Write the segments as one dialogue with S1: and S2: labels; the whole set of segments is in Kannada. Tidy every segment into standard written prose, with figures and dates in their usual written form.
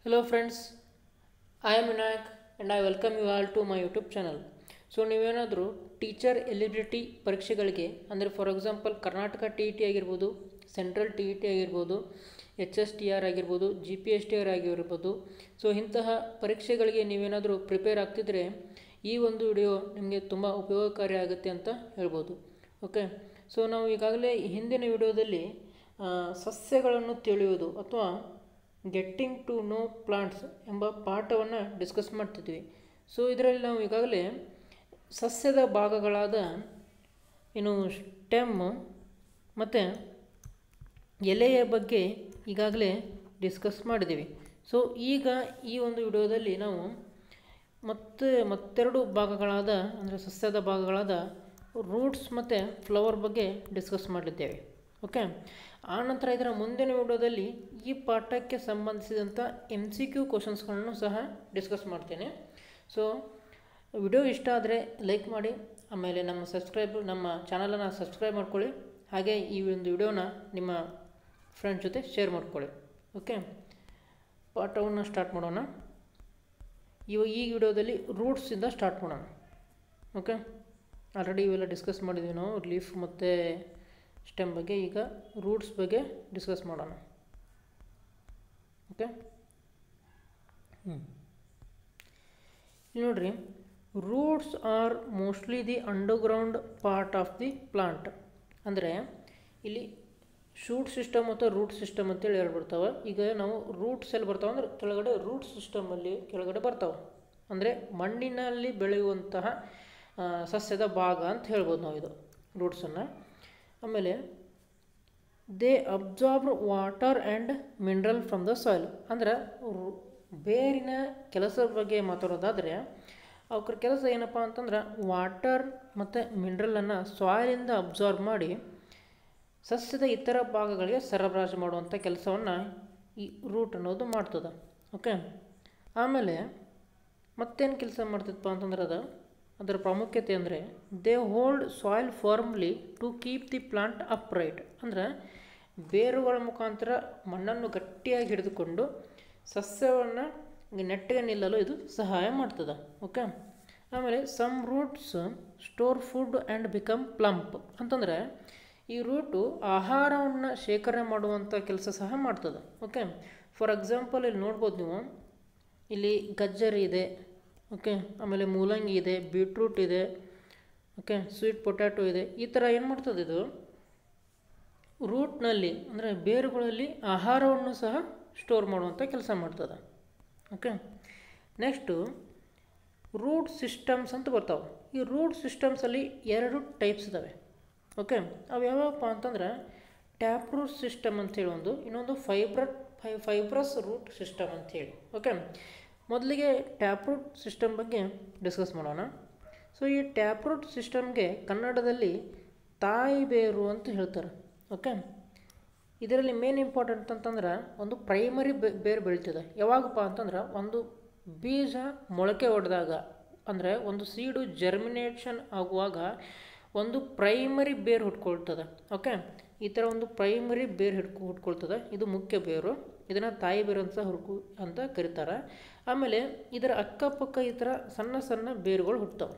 S1: Hello friends, I am Vinayak and I welcome you all to my YouTube channel. So ನೀವೇನಾದರೂ ಟೀಚರ್ ಎಲಿಜಿಬಿಲಿಟಿ ಪರೀಕ್ಷೆಗಳಿಗೆ ಅಂದರೆ for example Karnataka T E T ಆಗಿರ್ಬೋದು, ಸೆಂಟ್ರಲ್ ಟಿ ಇ ಟಿ ಆಗಿರ್ಬೋದು, ಎಚ್ ಎಸ್ ಟಿ ಆರ್ ಆಗಿರ್ಬೋದು, G P S T R ಆಗಿರ್ಬೋದು, ಸೊ ಇಂತಹ ಪರೀಕ್ಷೆಗಳಿಗೆ ನೀವೇನಾದರೂ ಪ್ರಿಪೇರ್ ಆಗ್ತಿದ್ರೆ ಈ ಒಂದು ವಿಡಿಯೋ ನಿಮಗೆ ತುಂಬ ಉಪಯೋಗಕಾರಿ ಆಗುತ್ತೆ ಅಂತ ಹೇಳ್ಬೋದು. ಓಕೆ, ಸೊ ನಾವು ಈಗಾಗಲೇ ಹಿಂದಿನ ವಿಡಿಯೋದಲ್ಲಿ ಸಸ್ಯಗಳನ್ನು ತಿಳಿಯುವುದು ಅಥವಾ ಗೆಟ್ಟಿಂಗ್ ಟು ನೋ ಪ್ಲಾಂಟ್ಸ್ ಎಂಬ ಪಾಠವನ್ನು ಡಿಸ್ಕಸ್ ಮಾಡ್ತಿದ್ವಿ. ಸೊ ಇದರಲ್ಲಿ ನಾವು ಈಗಾಗಲೇ ಸಸ್ಯದ ಭಾಗಗಳಾದ ಸ್ಟೆಮ್ ಮತ್ತು ಎಲೆಯ ಬಗ್ಗೆ ಈಗಾಗಲೇ ಡಿಸ್ಕಸ್ ಮಾಡಿದ್ದೀವಿ. ಸೊ ಈಗ ಈ ಒಂದು ವಿಡಿಯೋದಲ್ಲಿ ನಾವು ಮತ್ತೆರಡು ಭಾಗಗಳಾದ ಅಂದರೆ ಸಸ್ಯದ ಭಾಗಗಳಾದ ರೂಟ್ಸ್ ಮತ್ತು ಫ್ಲವರ್ ಬಗ್ಗೆ ಡಿಸ್ಕಸ್ ಮಾಡಲಿದ್ದೇವೆ. ಓಕೆ, ಆನಂತರ ಇದರ ಮುಂದಿನ ವಿಡಿಯೋದಲ್ಲಿ ಈ ಪಾಠಕ್ಕೆ ಸಂಬಂಧಿಸಿದಂಥ MCQ ಕ್ವಶನ್ಸ್ಗಳನ್ನು ಸಹ ಡಿಸ್ಕಸ್ ಮಾಡ್ತೇನೆ. ಸೊ ವಿಡಿಯೋ ಇಷ್ಟ ಆದರೆ ಲೈಕ್ ಮಾಡಿ, ಆಮೇಲೆ ನಮ್ಮ ಚಾನಲನ್ನು ಸಬ್ಸ್ಕ್ರೈಬ್ ಮಾಡ್ಕೊಳ್ಳಿ, ಹಾಗೆ ಈ ಒಂದು ವಿಡಿಯೋನ ನಿಮ್ಮ ಫ್ರೆಂಡ್ಸ್ ಜೊತೆ ಶೇರ್ ಮಾಡ್ಕೊಳ್ಳಿ. ಓಕೆ, ಪಾಠವನ್ನು ಸ್ಟಾರ್ಟ್ ಮಾಡೋಣ. ಈ ವಿಡಿಯೋದಲ್ಲಿ ರೂಟ್ಸಿಂದ ಸ್ಟಾರ್ಟ್ ಮಾಡೋಣ. ಓಕೆ, ಆಲ್ರೆಡಿ ಇವೆಲ್ಲ ಡಿಸ್ಕಸ್ ಮಾಡಿದ್ವಿ ನಾವು, ಲೀಫ್ ಮತ್ತು ಸ್ಟೆಮ್ ಬಗ್ಗೆ. ಈಗ ರೂಟ್ಸ್ ಬಗ್ಗೆ ಡಿಸ್ಕಸ್ ಮಾಡೋಣ. ಓಕೆ, ಇಲ್ಲಿ ನೋಡ್ರಿ, roots are mostly the underground part of the plant. ಅಂದರೆ ಇಲ್ಲಿ ಶೂಟ್ ಸಿಸ್ಟಮ್ ಮತ್ತು ರೂಟ್ ಸಿಸ್ಟಮ್ ಅಂತೇಳಿ ಎರಡು ಬರ್ತಾವೆ. ಈಗ ನಾವು ರೂಟ್ಸ್ ಎಲ್ಲಿ ಬರ್ತಾವೆ ಅಂದರೆ ಕೆಳಗಡೆ ರೂಟ್ ಸಿಸ್ಟಮಲ್ಲಿ ಕೆಳಗಡೆ ಬರ್ತಾವೆ, ಅಂದರೆ ಮಣ್ಣಿನಲ್ಲಿ ಬೆಳೆಯುವಂತಹ ಸಸ್ಯದ ಭಾಗ ಅಂತ ಹೇಳ್ಬೋದು ನಾವು ಇದು ರೂಟ್ಸನ್ನು. ಆಮೇಲೆ they absorb water and mineral from the soil. ಅಂದ್ರೆ ಬೇರಿನ ಕೆಲಸದ ಬಗ್ಗೆ ಮಾತಾಡೋದಾದರೆ ಅವ್ರ ಕೆಲಸ ಏನಪ್ಪ ಅಂತಂದ್ರೆ ವಾಟರ್ ಮತ್ತು ಮಿನರಲನ್ನು ಸಾಯಿಲಿಂದ ಅಬ್ಸಾರ್ಬ್ ಮಾಡಿ ಸಸ್ಯದ ಇತರ ಭಾಗಗಳಿಗೆ ಸರಬರಾಜು ಮಾಡುವಂಥ ಕೆಲಸವನ್ನು ಈ ರೂಟ್ ಅನ್ನೋದು ಮಾಡ್ತದೆ. ಓಕೆ, ಆಮೇಲೆ ಮತ್ತೇನು ಕೆಲಸ ಮಾಡ್ತದಪ್ಪ ಅಂತಂದ್ರೆ ಅದರ ಪ್ರಾಮುಖ್ಯತೆ ಅಂದರೆ they hold soil firmly to keep the plant upright. ಅಂದರೆ ಬೇರುಗಳ ಮುಖಾಂತರ ಮಣ್ಣನ್ನು ಗಟ್ಟಿಯಾಗಿ ಹಿಡಿದುಕೊಂಡು ಸಸ್ಯವನ್ನು ನೆಟ್ಟಗೆ ನಿಲ್ಲಲು ಇದು ಸಹಾಯ ಮಾಡ್ತದೆ. ಓಕೆ, ಆಮೇಲೆ some roots store food and become plump. ಅಂತಂದರೆ ಈ ರೂಟು ಆಹಾರವನ್ನು ಶೇಖರಣೆ ಮಾಡುವಂಥ ಕೆಲಸ ಸಹ ಮಾಡ್ತದೆ. ಓಕೆ, ಫಾರ್ ಎಕ್ಸಾಂಪಲ್ ಇಲ್ಲಿ ನೋಡ್ಬೋದು ನೀವು, ಇಲ್ಲಿ ಗಜ್ಜರಿ ಇದೆ. ಓಕೆ, ಆಮೇಲೆ ಮೂಲಂಗಿ ಇದೆ, ಬೀಟ್ರೂಟ್ ಇದೆ. ಓಕೆ, ಸ್ವೀಟ್ ಪೊಟ್ಯಾಟೊ ಇದೆ. ಈ ಥರ ಏನು ಮಾಡ್ತದೆ ಇದು ರೂಟ್ನಲ್ಲಿ ಅಂದರೆ ಬೇರುಗಳಲ್ಲಿ ಆಹಾರವನ್ನು ಸಹ ಸ್ಟೋರ್ ಮಾಡುವಂಥ ಕೆಲಸ ಮಾಡ್ತದೆ. ಓಕೆ, ನೆಕ್ಸ್ಟು ರೂಟ್ ಸಿಸ್ಟಮ್ಸ್ ಅಂತ ಬರ್ತಾವೆ. ಈ ರೂಟ್ ಸಿಸ್ಟಮ್ಸಲ್ಲಿ ಎರಡು ಟೈಪ್ಸ್ ಇದ್ದಾವೆ. ಓಕೆ, ಅವು ಯಾವಪ್ಪ ಅಂತಂದ್ರೆ ಟ್ಯಾಪ್ ರೂಟ್ ಸಿಸ್ಟಮ್ ಅಂಥೇಳಿ ಒಂದು, ಇನ್ನೊಂದು ಫೈಬ್ರಸ್ ರೂಟ್ ಸಿಸ್ಟಮ್ ಅಂಥೇಳಿ. ಓಕೆ, ಮೊದಲಿಗೆ ಟ್ಯಾಪ್ ರೂಟ್ ಸಿಸ್ಟಮ್ ಬಗ್ಗೆ ಡಿಸ್ಕಸ್ ಮಾಡೋಣ. ಸೊ ಈ ಟ್ಯಾಪ್ ರೂಟ್ ಸಿಸ್ಟಮ್ಗೆ ಕನ್ನಡದಲ್ಲಿ ತಾಯಿ ಬೇರು ಅಂತ ಹೇಳ್ತಾರೆ. ಓಕೆ, ಇದರಲ್ಲಿ ಮೇನ್ ಇಂಪಾರ್ಟೆಂಟ್ ಅಂತಂದ್ರೆ ಒಂದು ಪ್ರೈಮರಿ ಬೇರು ಬೆಳೀತದೆ. ಯಾವಾಗಪ್ಪ ಅಂತಂದ್ರೆ ಒಂದು ಬೀಜ ಮೊಳಕೆ ಹೊಡೆದಾಗ, ಅಂದರೆ ಒಂದು ಸೀಡು ಜರ್ಮಿನೇಷನ್ ಆಗುವಾಗ ಒಂದು ಪ್ರೈಮರಿ ಬೇರು ಹುಟ್ಕೊಳ್ತದೆ. ಓಕೆ, ಈ ಥರ ಒಂದು ಪ್ರೈಮರಿ ಬೇರು ಹುಟ್ಕೊಳ್ತದೆ. ಇದು ಮುಖ್ಯ ಬೇರು, ಇದನ್ನು ತಾಯಿ ಬೇರು ಅಂತ ಕರೀತಾರೆ. ಆಮೇಲೆ ಇದರ ಅಕ್ಕಪಕ್ಕ ಈ ಥರ ಸಣ್ಣ ಸಣ್ಣ ಬೇರುಗಳು ಹುಟ್ಟುತ್ತವೆ.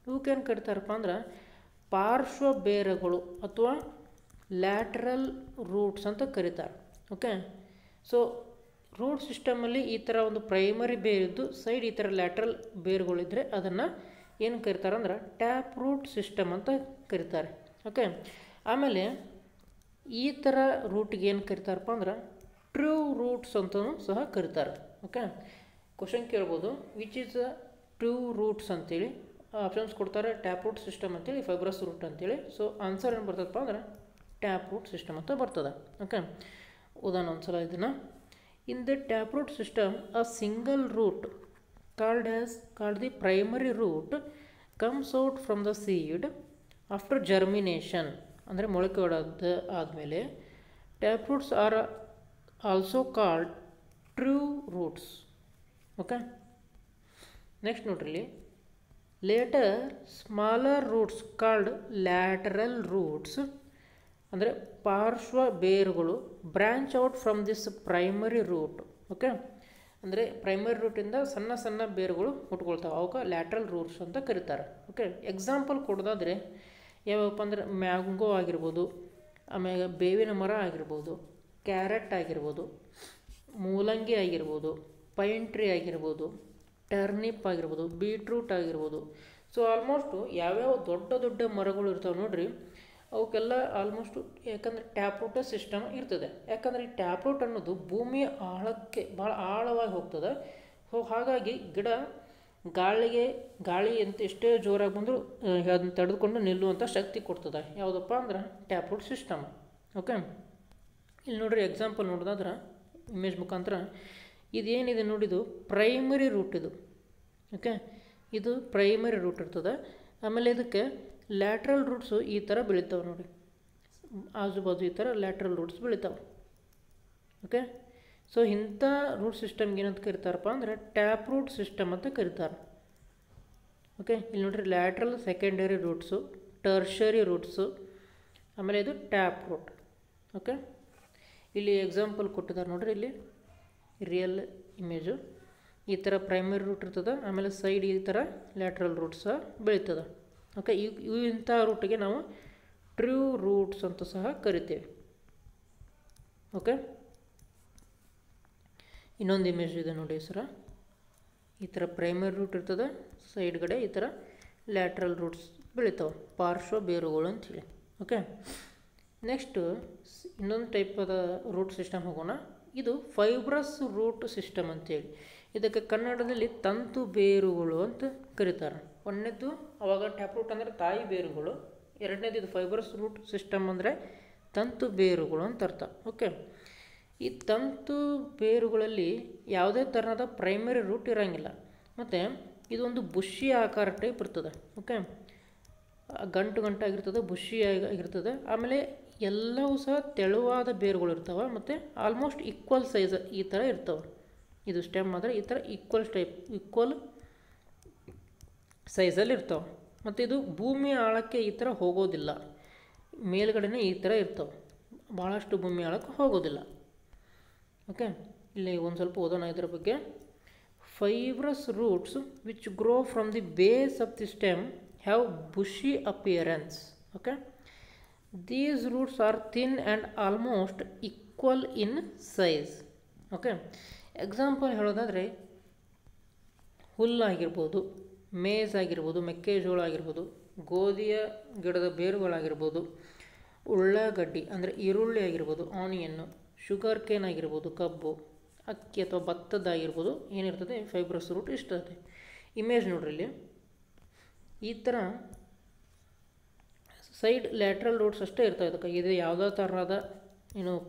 S1: ಇವಕ್ಕೇನು ಕರೀತಾರಪ್ಪ ಅಂದ್ರೆ ಪಾರ್ಶ್ವ ಬೇರುಗಳು ಅಥವಾ ಲ್ಯಾಟ್ರಲ್ ರೂಟ್ಸ್ ಅಂತ ಕರೀತಾರೆ. ಓಕೆ, ಸೊ ರೂಟ್ ಸಿಸ್ಟಮಲ್ಲಿ ಈ ಥರ ಒಂದು ಪ್ರೈಮರಿ ಬೇರಿದ್ದು ಸೈಡ್ ಈ ಥರ ಲ್ಯಾಟ್ರಲ್ ಬೇರುಗಳಿದ್ದರೆ ಅದನ್ನು ಏನು ಕರೀತಾರೆ ಅಂದ್ರೆ ಟ್ಯಾಪ್ ರೂಟ್ ಸಿಸ್ಟಮ್ ಅಂತ ಕರೀತಾರೆ. ಓಕೆ, ಆಮೇಲೆ ಈ ಥರ ರೂಟ್ಗೆ ಏನು ಕರೀತಾರಪ್ಪ ಅಂದ್ರೆ ಟ್ರೂ ರೂಟ್ಸ್ ಅಂತಲೂ ಸಹ ಕರೀತಾರೆ. ಓಕೆ, ಕ್ವಶನ್ ಕೇಳ್ಬೋದು, ವಿಚ್ ಈಸ್ ಟ್ರೂ ರೂಟ್ಸ್ ಅಂತೇಳಿ ಆಪ್ಷನ್ಸ್ ಕೊಡ್ತಾರೆ. ಟ್ಯಾಪ್ ರೂಟ್ ಸಿಸ್ಟಮ್ ಅಂತೇಳಿ, ಫೈಬ್ರಸ್ ರೂಟ್ ಅಂತೇಳಿ. ಸೊ ಆನ್ಸರ್ ಏನು ಬರ್ತದಪ್ಪ ಅಂದ್ರೆ ಟ್ಯಾಪ್ ರೂಟ್ ಸಿಸ್ಟಮ್ ಅಂತ ಬರ್ತದೆ. ಓಕೆ, ಉದಾಹರಣೆ ಒಂದ್ಸಲ ಇದನ್ನು, in the tap root system a single root called the primary root comes out from the seed after germination. ಅಂದರೆ ಮೊಳಕೆ ಹೊಡೆದ ಆದಮೇಲೆ tap roots are also called true roots. Okay, next ನೋಡ್ರಿ, later smaller roots called lateral roots ಅಂದರೆ ಪಾರ್ಶ್ವ ಬೇರುಗಳು branch out from this primary root. Okay, ಅಂದರೆ ಪ್ರೈಮರಿ ರೂಟಿಂದ ಸಣ್ಣ ಸಣ್ಣ ಬೇರುಗಳು ಹುಟ್ಕೊಳ್ತಾವೆ, ಅವಕ್ಕೆ ಲ್ಯಾಟ್ರಲ್ ರೂಟ್ಸ್ ಅಂತ ಕರೀತಾರೆ. ಓಕೆ, ಎಕ್ಸಾಂಪಲ್ ಕೊಡೋದಾದರೆ ಯಾವಪ್ಪ ಅಂದ್ರೆ ಮ್ಯಾಂಗೋ ಆಗಿರ್ಬೋದು, ಆಮೇಲೆ ಬೇವಿನ ಮರ ಆಗಿರ್ಬೋದು, ಕ್ಯಾರೆಟ್ ಆಗಿರ್ಬೋದು, ಮೂಲಂಗಿ ಆಗಿರ್ಬೋದು, ಪೈನ್ ಟ್ರೀ ಆಗಿರ್ಬೋದು, ಟರ್ನಿಪ್ ಆಗಿರ್ಬೋದು, ಬೀಟ್ರೂಟ್ ಆಗಿರ್ಬೋದು. ಸೊ ಆಲ್ಮೋಸ್ಟು ಯಾವ್ಯಾವ ದೊಡ್ಡ ದೊಡ್ಡ ಮರಗಳು ಇರ್ತಾವೆ ನೋಡಿರಿ, ಅವಕ್ಕೆಲ್ಲ ಆಲ್ಮೋಸ್ಟು ಯಾಕಂದರೆ ಟ್ಯಾಪ್ ರೂಟ್ ಸಿಸ್ಟಮ್ ಇರ್ತದೆ. ಯಾಕಂದರೆ ಈ ಟ್ಯಾಪ್ ರೂಟ್ ಅನ್ನೋದು ಭೂಮಿಯ ಆಳಕ್ಕೆ ಭಾಳ ಆಳವಾಗಿ ಹೋಗ್ತದೆ. ಸೊ ಹಾಗಾಗಿ ಗಿಡ ಗಾಳಿ ಅಂತ ಎಷ್ಟೇ ಜೋರಾಗಿ ಬಂದರೂ ಅದನ್ನು ತಡೆದುಕೊಂಡು ನಿಲ್ಲುವಂಥ ಶಕ್ತಿ ಕೊಡ್ತದೆ. ಯಾವುದಪ್ಪ ಅಂದ್ರೆ ಟ್ಯಾಪ್ ರೂಟ್ ಸಿಸ್ಟಮ್. ಓಕೆ, ಇಲ್ಲಿ ನೋಡಿರಿ ಎಕ್ಸಾಂಪಲ್ ನೋಡೋದಾದ್ರೆ ಇಮೇಜ್ ಮುಖಾಂತರ ಇದೇನಿದೆ ನೋಡಿದು ಪ್ರೈಮರಿ ರೂಟ್ ಇದು. ಓಕೆ, ಇದು ಪ್ರೈಮರಿ ರೂಟ್ ಇರ್ತದೆ. ಆಮೇಲೆ ಇದಕ್ಕೆ ಲ್ಯಾಟ್ರಲ್ ರೂಟ್ಸು ಈ ಥರ ಬೆಳಿತಾವೆ ನೋಡಿ, ಆಜು ಬಾಜು ಈ ಥರ ಲ್ಯಾಟ್ರಲ್ ರೂಟ್ಸ್ ಬೆಳಿತಾವೆ. ಓಕೆ, ಸೊ ಇಂಥ ರೂಟ್ ಸಿಸ್ಟಮ್ಗೆ ಏನಂತ ಕರೀತಾರಪ್ಪ ಅಂದರೆ ಟ್ಯಾಪ್ ರೂಟ್ ಸಿಸ್ಟಮ್ ಅಂತ ಕರೀತಾರೆ. ಓಕೆ, ಇಲ್ಲಿ ನೋಡಿರಿ lateral secondary roots, tertiary roots, ಆಮೇಲೆ ಇದು ಟ್ಯಾಪ್ ರೂಟ್. ಓಕೆ, ಇಲ್ಲಿ ಎಕ್ಸಾಂಪಲ್ ಕೊಟ್ಟಿದ್ದಾರೆ ನೋಡಿರಿ, ಇಲ್ಲಿ ರಿಯಲ್ ಇಮೇಜು ಈ ಥರ ಪ್ರೈಮರಿ ರೂಟ್ ಇರ್ತದೆ. ಆಮೇಲೆ ಸೈಡ್ ಈ ಥರ ಲ್ಯಾಟ್ರಲ್ ರೂಟ್ಸ್ ಬೆಳೀತದೆ. ಓಕೆ, ಇಂಥ ರೂಟಿಗೆ ನಾವು ಟ್ರೂ ರೂಟ್ಸ್ ಅಂತ ಸಹ ಕರಿತೇವೆ. ಓಕೆ, ಇನ್ನೊಂದು ಇಮೇಜ್ ಇದೆ ನೋಡಿ ಸರ, ಈ ಥರ ಪ್ರೈಮರಿ ರೂಟ್ ಇರ್ತದೆ, ಸೈಡ್ಗಡೆ ಈ ಥರ ಲ್ಯಾಟ್ರಲ್ ರೂಟ್ಸ್ ಬೆಳಿತಾವೆ, ಪಾರ್ಶ್ವ ಬೇರುಗಳು ಅಂಥೇಳಿ. ಓಕೆ, ನೆಕ್ಸ್ಟು ಇನ್ನೊಂದು ಟೈಪದ ರೂಟ್ ಸಿಸ್ಟಮ್ ಹೋಗೋಣ. ಇದು ಫೈಬ್ರಸ್ ರೂಟ್ ಸಿಸ್ಟಮ್ ಅಂತೇಳಿ, ಇದಕ್ಕೆ ಕನ್ನಡದಲ್ಲಿ ತಂತು ಬೇರುಗಳು ಅಂತ ಕರೀತಾರೆ. ಒಂದನೇದು ಅವಾಗ ಟ್ಯಾಪ್ ರೂಟ್ ಅಂದರೆ ತಾಯಿ ಬೇರುಗಳು, ಎರಡನೇದು ಇದು ಫೈಬ್ರಸ್ ರೂಟ್ ಸಿಸ್ಟಮ್ ಅಂದರೆ ತಂತು ಬೇರುಗಳು ಅಂತ ಅರ್ಥ. ಓಕೆ, ಈ ತಂತು ಬೇರುಗಳಲ್ಲಿ ಯಾವುದೇ ಥರದ ಪ್ರೈಮರಿ ರೂಟ್ ಇರೋಂಗಿಲ್ಲ, ಮತ್ತು ಇದೊಂದು ಬುಷಿ ಆಕಾರ ಟೈಪ್ ಇರ್ತದೆ. ಓಕೆ, ಗಂಟಾಗಿರ್ತದೆ, ಬುಷಿ ಆಗಿರ್ತದೆ. ಆಮೇಲೆ ಎಲ್ಲವೂ ಸಹ ತೆಳುವಾದ ಬೇರುಗಳು ಇರ್ತವೆ, ಮತ್ತು ಆಲ್ಮೋಸ್ಟ್ ಈಕ್ವಲ್ ಸೈಜ್ ಈ ಥರ ಇರ್ತವೆ. ಇದು ಸ್ಟೆಮ್ ಆದರೆ ಈ ಥರ ಈಕ್ವಲ್ ಸೈಜಲ್ಲಿ ಇರ್ತವೆ. ಮತ್ತು ಇದು ಭೂಮಿಯ ಆಳಕ್ಕೆ ಈ ಥರ ಹೋಗೋದಿಲ್ಲ, ಮೇಲ್ಗಡೆನೇ ಈ ಥರ ಇರ್ತವೆ, ಭಾಳಷ್ಟು ಭೂಮಿ ಆಳಕ್ಕೆ ಹೋಗೋದಿಲ್ಲ. ಓಕೆ, ಇಲ್ಲಿ ಒಂದು ಸ್ವಲ್ಪ ಓದೋಣ ಇದರ ಬಗ್ಗೆ. Fibrous roots which grow from the base of the stem have bushy appearance. Okay, these roots are thin and almost equal in size. Okay, example ಹೇಳೋದಾದರೆ ಹುಲ್ಲಾಗಿರ್ಬೋದು, ಮೇಜ್ ಆಗಿರ್ಬೋದು, ಮೆಕ್ಕೆಜೋಳ ಆಗಿರ್ಬೋದು, ಗೋಧಿಯ ಗಿಡದ ಬೇರುಗಳಾಗಿರ್ಬೋದು, ಉಳ್ಳಾಗಡ್ಡಿ ಅಂದರೆ ಈರುಳ್ಳಿ ಆಗಿರ್ಬೋದು, ಆನಿಯನ್ನು, ಶುಗರ್ ಕೇನ್ ಆಗಿರ್ಬೋದು, ಕಬ್ಬು, ಅಕ್ಕಿ ಅಥವಾ ಭತ್ತದ್ದಾಗಿರ್ಬೋದು, ಏನಿರ್ತದೆ ಫೈಬ್ರಸ್ ರೂಟ್ ಇರ್ತದೆ. ಇಮೇಜ್ ನೋಡ್ರಿ, ಇಲ್ಲಿ ಈ ಥರ ಸೈಡ್ ಲ್ಯಾಟ್ರಲ್ ರೂಟ್ಸ್ ಅಷ್ಟೇ ಇರ್ತವೆ. ಇದಕ್ಕೆ ಇದು ಯಾವುದೇ ಥರದ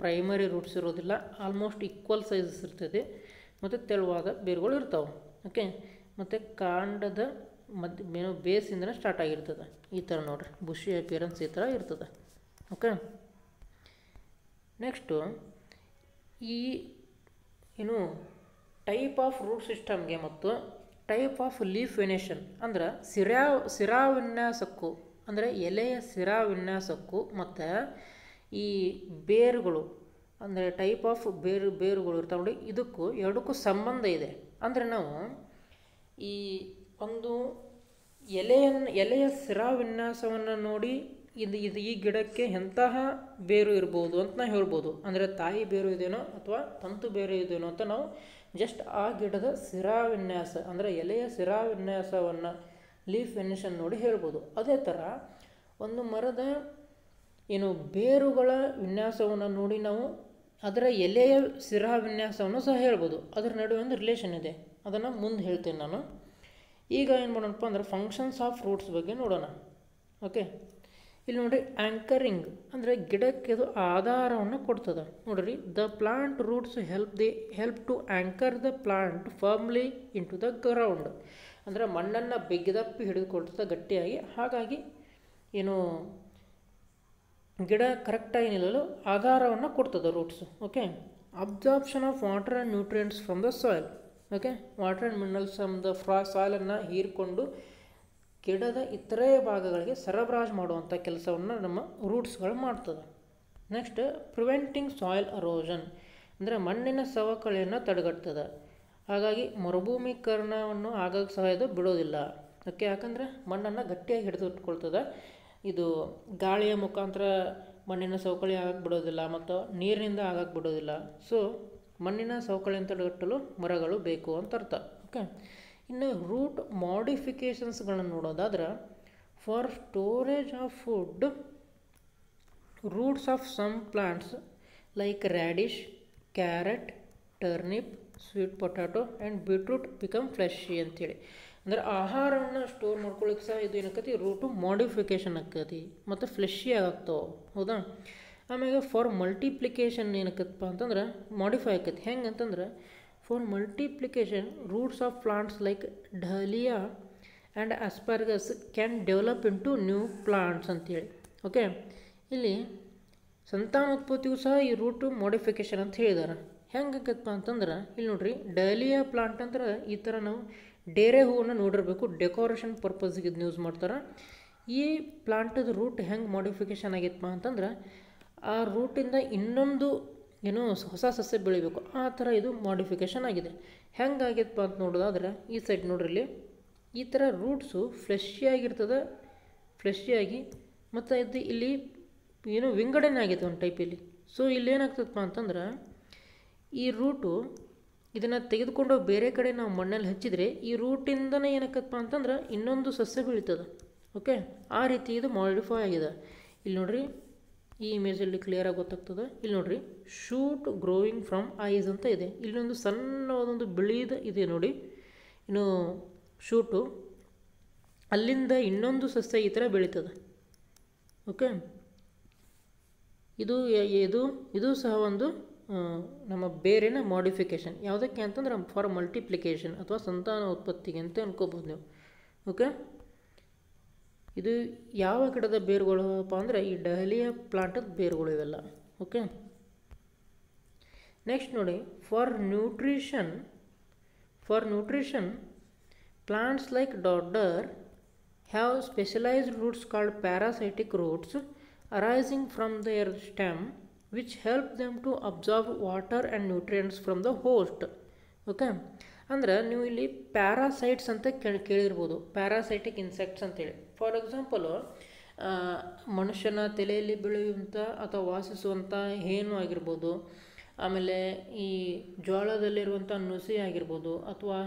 S1: ಪ್ರೈಮರಿ ರೂಟ್ಸ್ ಇರೋದಿಲ್ಲ, ಆಲ್ಮೋಸ್ಟ್ ಈಕ್ವಲ್ ಸೈಜಸ್ ಇರ್ತದೆ, ಮತ್ತು ತೆಳುವಾದ ಬೇರುಗಳು ಇರ್ತಾವೆ. ಓಕೆ, ಮತ್ತು ಕಾಂಡದ ಬೇಸಿಂದ ಸ್ಟಾರ್ಟ್ ಆಗಿರ್ತದೆ. ಈ ಥರ ನೋಡ್ರಿ, ಬುಷಿ ಅಪಿಯರೆನ್ಸ್ ಈ ಥರ ಇರ್ತದೆ. ಓಕೆ, ನೆಕ್ಸ್ಟು ಈ ಟೈಪ್ ಆಫ್ ರೂಟ್ ಸಿಸ್ಟಮ್ಗೆ ಮತ್ತು ಟೈಪ್ ಆಫ್ ಲೀಫ್ ವೆನೇಷನ್ ಅಂದ್ರೆ ಸಿರಾವಿನ್ಯಾಸಕ್ಕೂ ಅಂದರೆ ಎಲೆಯ ಸಿರಾವಿನ್ಯಾಸಕ್ಕೂ ಮತ್ತು ಈ ಬೇರುಗಳು ಅಂದರೆ ಟೈಪ್ ಆಫ್ ಬೇರುಗಳು ಇರ್ತಾವೆ ನೋಡಿ, ಎರಡಕ್ಕೂ ಸಂಬಂಧ ಇದೆ. ಅಂದರೆ ನಾವು ಈ ಒಂದು ಎಲೆಯ ಸಿರಾವಿನ್ಯಾಸವನ್ನು ನೋಡಿ ಇದು ಈ ಗಿಡಕ್ಕೆ ಎಂತಹ ಬೇರು ಇರ್ಬೋದು ಅಂತ ನಾವು ಹೇಳ್ಬೋದು. ಅಂದರೆ ತಾಯಿ ಬೇರು ಇದೇನೋ ಅಥವಾ ತಂತು ಬೇರು ಇದೇನೋ ಅಂತ ನಾವು ಜಸ್ಟ್ ಆ ಗಿಡದ ಸಿರಾವಿನ್ಯಾಸ ಅಂದರೆ ಎಲೆಯ ಸಿರಾವಿನ್ಯಾಸವನ್ನು ಲೀಫ್ ವೆನೇಷನ್ ನೋಡಿ ಹೇಳ್ಬೋದು. ಅದೇ ಥರ ಒಂದು ಮರದ ಬೇರುಗಳ ವಿನ್ಯಾಸವನ್ನು ನೋಡಿ ನಾವು ಅದರ ಎಲೆಯ ಸಿರಾವಿನ್ಯಾಸವನ್ನು ಸಹ ಹೇಳ್ಬೋದು. ಅದರ ನಡುವೆ ಒಂದು ರಿಲೇಷನ್ ಇದೆ, ಅದನ್ನು ಮುಂದೆ ಹೇಳ್ತೇನೆ ನಾನು. ಈಗ ಏನು ಮಾಡೋಣಪ್ಪ ಅಂದ್ರೆ ಫಂಕ್ಷನ್ಸ್ ಆಫ್ ರೂಟ್ಸ್ ಬಗ್ಗೆ ನೋಡೋಣ. ಓಕೆ, ಇಲ್ಲಿ ನೋಡಿರಿ, ಆ್ಯಂಕರಿಂಗ್ ಅಂದರೆ ಗಿಡಕ್ಕೆ ಇದು ಆಧಾರವನ್ನು ಕೊಡ್ತದೆ. ನೋಡಿರಿ, the plant roots help to anchor the plant firmly into the ground. ಅಂದರೆ ಮಣ್ಣನ್ನು ಬಿಗಿದಪ್ಪಿ ಹಿಡಿದುಕೊಳ್ತದೆ ಗಟ್ಟಿಯಾಗಿ. ಹಾಗಾಗಿ ಗಿಡ ಕರೆಕ್ಟಾಗಿ ನಿಲ್ಲಲು ಆಧಾರವನ್ನು ಕೊಡ್ತದೆ roots. Okay, absorption of water and nutrients from the soil. Okay, water and minerals from the ಸಾಯಿಲನ್ನು ಹೀರಿಕೊಂಡು ಗಿಡದ ಇತರೆ ಭಾಗಗಳಿಗೆ ಸರಬರಾಜು ಮಾಡುವಂಥ ಕೆಲಸವನ್ನು ನಮ್ಮ ರೂಟ್ಸ್ಗಳು ಮಾಡ್ತದೆ. ನೆಕ್ಸ್ಟ್, ಪ್ರಿವೆಂಟಿಂಗ್ ಸಾಯಿಲ್ ಅರೋಷನ್ ಅಂದರೆ ಮಣ್ಣಿನ ಸವಕಳಿಯನ್ನು ತಡೆಗಟ್ತದೆ. ಹಾಗಾಗಿ ಮರುಭೂಮೀಕರಣವನ್ನು ಆಗಾಗ ಸಹ ಇದು ಬಿಡೋದಿಲ್ಲ. ಓಕೆ, ಯಾಕಂದರೆ ಮಣ್ಣನ್ನು ಗಟ್ಟಿಯಾಗಿ ಹಿಡಿದು ಇಟ್ಕೊಳ್ತದೆ. ಇದು ಗಾಳಿಯ ಮುಖಾಂತರ ಮಣ್ಣಿನ ಸವಕಳಿ ಆಗಕ್ಕೆ ಬಿಡೋದಿಲ್ಲ ಮತ್ತು ನೀರಿನಿಂದ ಆಗಕ್ಕೆ ಬಿಡೋದಿಲ್ಲ. ಸೊ ಮಣ್ಣಿನ ಸವಕಳಿಯನ್ನು ತಡೆಗಟ್ಟಲು ಮರಗಳು ಬೇಕು ಅಂತ ಅರ್ಥ. ಓಕೆ, ಇನ್ನು ರೂಟ್ ಮಾಡಿಫಿಕೇಷನ್ಸ್ಗಳನ್ನು ನೋಡೋದಾದ್ರೆ, for storage of food roots of some plants like radish, carrot, turnip, sweet potato and beetroot become fleshy ಅಂತೇಳಿ. ಅಂದರೆ ಆಹಾರವನ್ನು ಸ್ಟೋರ್ ಮಾಡ್ಕೊಳ್ಳಿಕ್ಕೆ ಸಹ ಇದು ಏನಕ್ಕತಿ ರೂಟು ಮಾಡಿಫಿಕೇಷನ್ ಆಕತಿ ಮತ್ತು ಫ್ಲೆಶಿ ಆಗ್ತಾವೆ. ಹೌದಾ? ಆಮ್ಯಾಗ ಫಾರ್ ಮಲ್ಟಿಪ್ಲಿಕೇಶನ್ ಏನಕ್ಕತ್ತಪ್ಪ ಅಂತಂದ್ರೆ ಮಾಡಿಫೈ ಆಕತಿ. ಹೆಂಗೆ ಅಂತಂದ್ರೆ, for multiplication roots of plants like dahlia and asparagus can develop into new plants ಅಂತೇಳಿ. ಓಕೆ, ಇಲ್ಲಿ ಸಂತಾನೋತ್ಪತ್ತಿಯೂ ಸಹ ಈ ರೂಟು ಮಾಡಿಫಿಕೇಷನ್ ಅಂತ ಹೇಳಿದಾರೆ. ಹೆಂಗೆ ಆಕತ್ತಪ್ಪ ಅಂತಂದ್ರೆ, ಇಲ್ಲಿ ನೋಡ್ರಿ, ಡಹಲಿಯಾ ಪ್ಲಾಂಟ್ ಅಂದ್ರೆ ಈ ಥರ ನಾವು ಡೇರೆ ಹೂವನ್ನು ನೋಡಿರಬೇಕು. ಡೆಕೋರೇಷನ್ ಪರ್ಪಸ್ಗೆ ಇದನ್ನ ಯೂಸ್ ಮಾಡ್ತಾರೆ. ಈ ಪ್ಲಾಂಟದ ರೂಟ್ ಹೆಂಗೆ ಮಾಡಿಫಿಕೇಷನ್ ಆಗೈತಪ್ಪ ಅಂತಂದ್ರೆ, ಆ ರೂಟಿಂದ ಇನ್ನೊಂದು ಏನೋ ಹೊಸ ಸಸ್ಯ ಬೆಳಿಬೇಕು, ಆ ಥರ ಇದು ಮಾಡಿಫಿಕೇಷನ್ ಆಗಿದೆ. ಹೆಂಗೆ ಆಗೈತಪ್ಪ ಅಂತ ನೋಡೋದಾದ್ರೆ, ಈ ಸೈಡ್ ನೋಡ್ರಿ, ಇಲ್ಲಿ ಈ ಥರ ರೂಟ್ಸು ಫ್ಲೆಶಿಯಾಗಿರ್ತದೆ, ಫ್ಲೆಶಿಯಾಗಿ ಮತ್ತು ಇದು ಇಲ್ಲಿ ಏನೋ ವಿಂಗಡಣೆ ಆಗೈತೆ ಒಂದು ಟೈಪ್ ಇಲ್ಲಿ. ಸೊ ಇಲ್ಲೇನಾಗ್ತದಪ್ಪ ಅಂತಂದ್ರೆ, ಈ ರೂಟು ಇದನ್ನು ತೆಗೆದುಕೊಂಡು ಬೇರೆ ಕಡೆ ನಾವು ಮಣ್ಣಲ್ಲಿ ಹಚ್ಚಿದರೆ ಈ ರೂಟಿಂದನೇ ಏನಕ್ಕಪ್ಪ ಅಂತಂದ್ರೆ ಇನ್ನೊಂದು ಸಸ್ಯ ಬೆಳೀತದೆ. ಓಕೆ, ಆ ರೀತಿ ಇದು ಮಾಡಿಫೈ ಆಗಿದೆ. ಇಲ್ಲಿ ನೋಡ್ರಿ, ಈ ಇಮೇಜಲ್ಲಿ ಕ್ಲಿಯರಾಗಿ ಗೊತ್ತಾಗ್ತದೆ. ಇಲ್ಲಿ ನೋಡ್ರಿ, ಶೂಟ್ ಗ್ರೋಯಿಂಗ್ ಫ್ರಮ್ ಐಸ್ ಅಂತ ಇದೆ. ಇಲ್ಲೊಂದು ಸಣ್ಣದೊಂದು ಬಿಳಿದ ಇದೆ ನೋಡಿ, ಇನ್ನು ಶೂಟು ಅಲ್ಲಿಂದ ಇನ್ನೊಂದು ಸಸ್ಯ ಈ ಥರ ಬೆಳೀತದೆ. ಓಕೆ, ಇದು ಸಹ ಒಂದು ನಮ್ಮ ಬೇರಿನ ಮಾಡಿಫಿಕೇಷನ್. ಯಾವುದಕ್ಕೆ ಅಂತಂದ್ರೆ ಫಾರ್ ಮಲ್ಟಿಪ್ಲಿಕೇಶನ್ ಅಥವಾ ಸಂತಾನ ಉತ್ಪತ್ತಿಗೆ ಅಂತ ಅನ್ಕೋಬೋದು ನೀವು. ಓಕೆ, ಇದು ಯಾವ ಗಿಡದ ಬೇರುಗಳಪ್ಪ ಅಂದರೆ ಈ ಡಹಲಿಯಾ ಪ್ಲಾಂಟದ ಬೇರುಗಳು ಇವೆಲ್ಲ. ಓಕೆ, ನೆಕ್ಸ್ಟ್ ನೋಡಿ, for nutrition plants like dodder have specialized roots called parasitic roots arising from their stem which help them to absorb water and nutrients from the host. Okay, ಅಂದ್ರೆ ನೀವು ಇಲ್ಲಿ ಪ್ಯಾರಾಸೈಟ್ಸ್ ಅಂತ ಕೇಳಿರ್ಬೋದು, ಪ್ಯಾರಾಸೈಟಿಕ್ ಇನ್ಸೆಕ್ಟ್ಸ್ ಅಂತೇಳಿ. ಫಾರ್ ಎಕ್ಸಾಂಪಲು, ಮನುಷ್ಯನ ತಲೆಯಲ್ಲಿ ಬೆಳೆಯುವಂಥ ಅಥವಾ ವಾಸಿಸುವಂಥ ಹೇನು ಆಗಿರ್ಬೋದು, ಆಮೇಲೆ ಈ ಜ್ವಾಳದಲ್ಲಿರುವಂಥ ನುಸಿ ಆಗಿರ್ಬೋದು, ಅಥವಾ